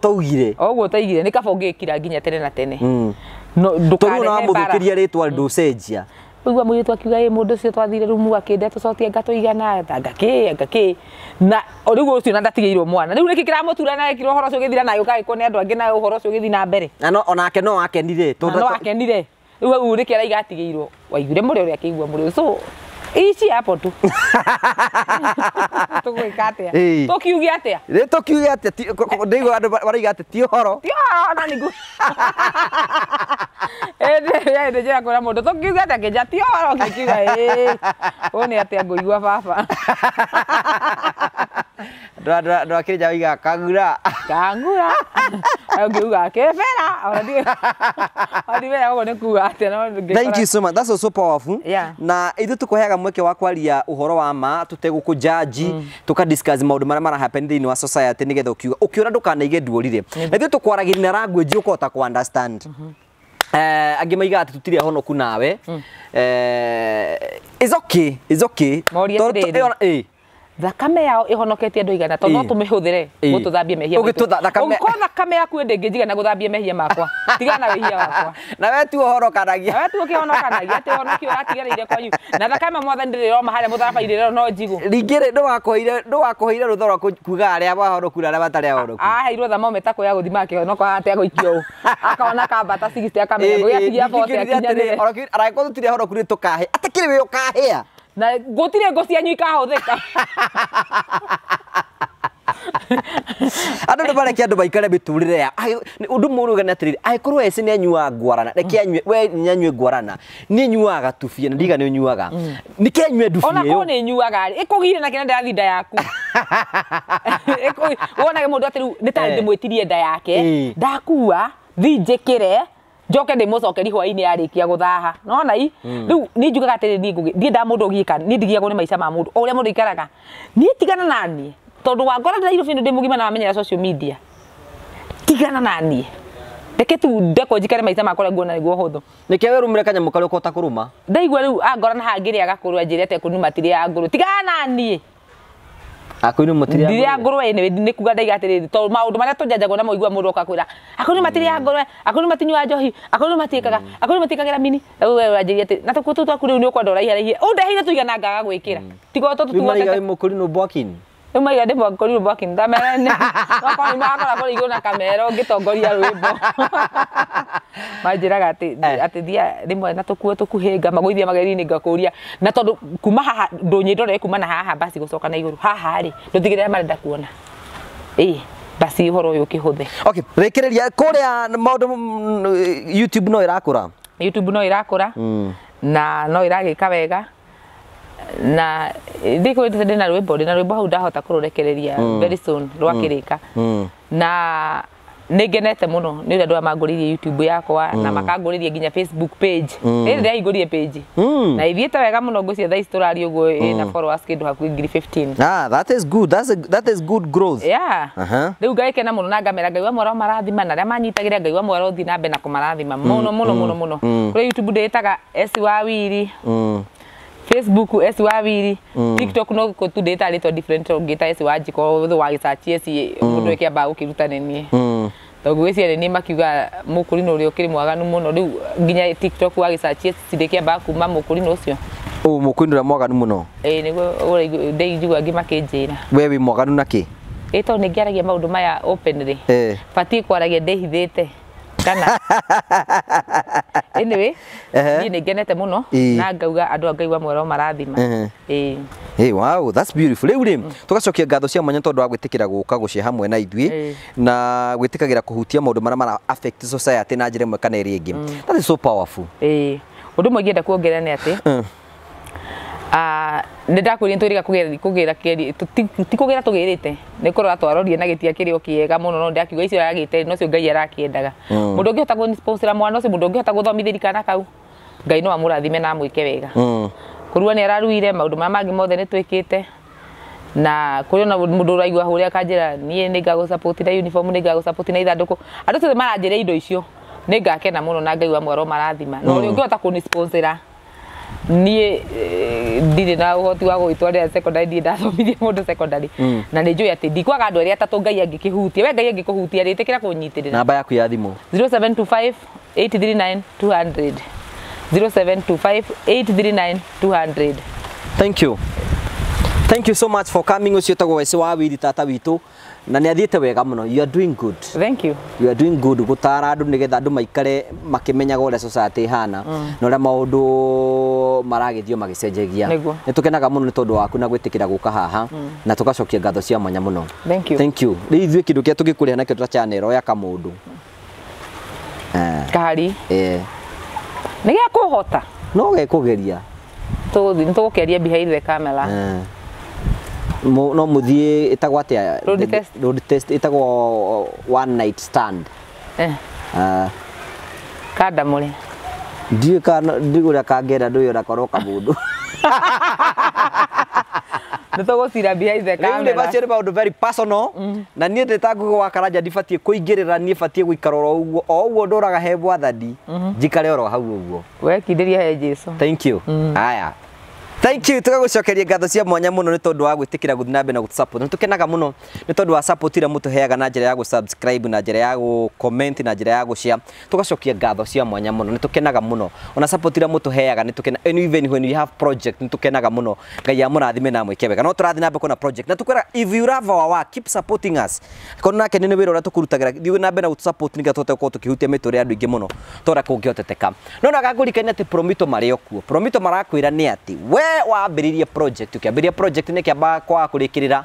taugire ni kaba ungikira nginya tene na tene no ndukare na muthukiria ritwa nducenjia uigwa mwitu akiuga mundu ucio twathire rumu akinde tucokie ngato igana ngaki na riu ucio na ndatigeirwo mwana riu niki kiramutura na ekirwo horo ucio githira nayo kai kone andu angi na uhoro ucio githi na mbere na onake no akenire riu niki araiga atigeirwo waigure muri uria akigwa muri so ici hapo tu tukwika atia tukiugia atia ndigo andu baraiga ati ti horo na nigu ende jira kura mundu tukiugia atia kija ti horo kikiuga one atia nguigua baba ndo akirija wiga kangura ngiuga kebera odi vera ugo nikuga atia no thank you so much that's so powerful na ithu tukuheaga mweke wa kwaria uhoro wa ma tutegukujaji tukadiscuss maundu maria mara happen thiini wa society nigetha ukiura ndukanaige nduorire na ithu tukwaragiria na language ukota ku understand Angĩ maiga atĩ tutire honoku nawe. It's okay. Thakame yao ihonoketie andũ igana tondũ no tũmĩhũthĩre gũtũthambie mehia maitũ. Ũngĩkorwo thakame yaku ndĩngĩnjiga na gũthambia mehia makwa. Tigana wĩhia wakwa. Na we tu ũhonokanagia. Na we tu ũkĩhonokanagia atĩ ũhonokio ũratigarĩire kwanyu. Na thakame mwathani ndĩrĩroma harĩa mũtharaba-inĩ rĩrĩ no njigũ. Ningĩ ndũgakũheire rũtho rwa kuuga arĩa mahonoku na arĩa matarĩ ahonoku. Aheirwo thermometer ya gũthima kĩhonoko hate agũikio ũũ. Akona ka bata 60 akamenya gũgĩtigia 40 akinyanĩre. Aragĩkorwo tũtirĩ ahonoku nĩ tũkahe. Atakĩrĩ wĩ ũkahĩa. Na gũtirĩ ngũ cianyu ikahũthĩka. Andũ nĩ bareke andũ maikare mĩtũrĩre ya ũndũ mũru gana atĩrĩrĩ angĩkorwo Essy nĩ anyuaga ngwarana reke anyue we nĩ anyue ngwarana nĩ nyuaga tubia na ndiga nĩ nyuaga nĩke anyue ndubia ona ko nĩ nyuaga ĩkũgire na kĩna ndathi nda yaku wonage mũndũ atĩ nĩ ta ndĩmwĩtirie nda yake ndakua thinjĩkĩre njoke ndĩmũcokeri hwainĩ yarĩkia gũthaha nona rĩu nĩ njugaga atĩrĩ ndiĩ nda mũndũ ũgiĩka nĩ ndigiagwo nĩ maica ma mũndũ o ũrĩa mũndũ ikaraga niĩ tigana naniĩ tondũ wangora Nairobi ndĩ mũgima na wamenyera social media tigana naniĩ reke tu ndeko njikare maica makwa nguona nĩguo hũthũ nĩkĩo werumire kanyamũ karĩa ũkota kũrũma ndaigua rĩu angora na hangĩrĩ agakũrũ anjĩrete kũnuma matire ya ngũrũ tigana naniĩ akoini matire ya ngũrũ ndiria ngũrũ nĩ kuga ndaiga atĩrĩrĩ tondũ maũndũ marĩa tũnjanjagwo namo igua mũndũ okakwĩra akoini matire ya ngũrũ akoini matinyua njohi akoini matiĩkaga akoini matikagĩra mini wewe anjĩrĩ atĩ na tũkũ twaku rĩu nĩ ũkwenda ũraiharaihe ũndeheire tũigana ngaga gwĩkĩra tigo tũtutuotete mũkũrinũ bwakini Umaiga ndimo ngoriru bwakin ndamerene wakwa ni makora kuri igona kamero ngitongoria rwimbo manjiraga ati thia rimwe na tukuhinga magũithia mageri-inĩ ngakuria na tondu kuma haha ndũnyindore kuma na haha basi gucoka na iguru haha ri nduthigirira marenda kuona basi uhoro uyu kihuthe okay rekereria kuria maundu YouTube no irakura na no iragika wega na ndiko ndina rwimbo hau ndahota kururekereria very soon rwakirika na nigenete muno ni andu amanguririe YouTube yakwa na makanguririe nginya Facebook page ndio iguririe page na ithiete wega muno ngucia thai storari uguo ina followers kindu hakuhi 15 that is good growth riu ngaikena muno na ngamera ngaigua mwaro marathima na aria manyitagira ngaigua mwaro thi nambe na kumarathima muno kuri YouTube ndetaga Essy wa wiri Facebook Essy wa wiri TikTok no ko tu data little different ngita Essy wa jiko wa research Essy mundu ekiamba ukirutanenie togwĩcia nĩ makiuga mũkũrinũ ũrĩa ũkĩrĩ mwaganu mũno rĩu nginya TikTok wa research Essy ndĩkĩamba kuma mũkũrinũ ũcio mũkũrinũ ũrĩa mwaganu mũno nĩguo ndĩnjigua angĩ makĩnjĩra we wĩ mwaganu naki tondũ nĩngĩaragia maũndũ maya openly batiĩ kwaragia ndĩhithĩte kana anyway ni ngenete muno na ngauga andu ngaigua mwero marathima wow that's beautiful riu tugacokia ngatho cia mwanya tondu wa gwitikira guka gucie hamwe na ithui na gwitikagira kuhutia maundu maria mara affect society na njira imwe kana iri ingi that is so powerful undu mwe ngienda kuongerera ni ati ndakwĩrire twĩrĩga kũgĩra kĩri tikũgĩra tũgĩrĩte nĩ kũrora twarorie na gĩtia kĩrĩo kĩega mũno no ndakiuga icio yagĩte no cio Ngai arakĩendaga mũndũ ũngĩhota gũ-sponsor mwana ũcio mũndũ ũngĩhota gũthomithĩria kana kau Ngai no amũrathime na amwĩke wega kũrua nĩ araruire maũndũ maya mangĩ mothe nĩ twĩkĩte na kũrĩ na mũndũ ũraigua hũrĩa akanjĩra niĩ nĩ ngagũ support na uniform nĩ ngagũ support na ithandũkũ andũ othe maranjĩra indo icio nĩ ngakena mũno na ngaigua mwaro marathima no ũrĩa ũngĩhota kũni-sponsor niĩ ndirĩ na ũhoti wa gwĩtwarĩra secondary ndathomithia mũndũ secondary na nĩ njũĩ atĩ ndikwaga andũ arĩa atatũ Ngai angĩkĩhutia we Ngai angĩkũhutia rĩtĩkĩra kũnyitĩrĩra namba yaku ya thimũ 0725 839 200 0725 839 200 Thank you so much for coming ucio tagwo Essy wa wiri tata witu na nĩ athiĩte wega mũno you are doing good you are doing good gutaara andu nigetha andu maikare makimenyaga ũrĩa society hana na ũrĩa maũndũ maragĩthio magĩcenjagia nĩ tũkenaga mũno nĩ tondũ waku na gwĩtĩkĩra gũka haha na tugacokia ngatho cia mwanya mũno thank you rĩu ithuĩ kĩndũ kĩrĩa tũngĩkũrĩha nakĩo ta channel ya kamũndũ kahari nĩ gĩa kũhota no gekũgeria tũgũkĩaria behind the camera no muthie itagwo atia road test itagwo one night stand kada mure ndigura kangera nduyo rakorwo kamundu Nitugocira behind the camera. Rĩu nĩ bacio nĩ maũndũ very personal na niĩ ndĩ ta Ngugi wa Karanja ndibatiĩ kũingĩrĩra, niĩ batiĩ gũikara o ũguo ndũraga he Bwathani njikare oro hau ũguo. Wekindĩria he Jesu. Thank you. Haya. Thank you, tugagucokeria ngatho cia mwanya muno ni tondu wa gwitikira guthi na mbere na gutusupport. Nitukenaga muno ni tondu wa support ira mutuheaga na njira ya gusubscribe, na njira ya gucomment, na njira ya gushare. Tugacokia ngatho cia mwanya muno, nitukenaga muno. Ona support ira mutuheaga nitukena, and even when you have project nitukenaga muno. Ngai amurathime na mwike wega. No turathi na mbere kuna project. Na tukwira if you love our work, keep supporting us. Kono nake ni wira ura tukurutagira. Thiu na mbere na gutusupport ni gatote ko tukihutia miture andu ingi muno. Tora kungihoteteka. No nagagurikania ati promito mari okuo. Promito marakwira ni ati we wambiririe project ukiambiriria project ni kiamba kwa kurikirira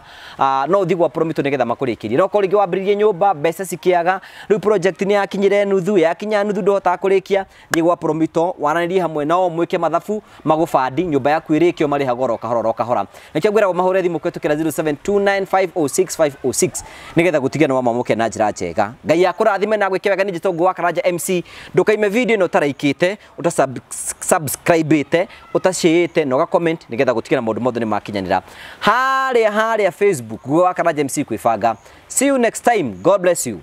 no uthi gwa promito nigetha makurikirie no korigi wambiririe nyumba mbeca cikiaga riu project ni yakinyire nuthu yakinya nuthu ndota kurikia thi gwa promito wananirie hamwe nao mwike mathabu magufandi nyumba yaku irikio mari hagoro kahora nikio ngwira mahure thimu kwetukira 0729506506 nigetha gutigia no mamuke na njira njega. Ngai akurathime na gwike wega. Ni Ngugi wa Karanja MC. Ndukaime video no taraikite uta subscribe ite uta share ite no comment nigetha gutikira maundu mothe ni makinyanira haria Facebook Ngugi wa Karanja MC kwibanga. See you next time. God bless you.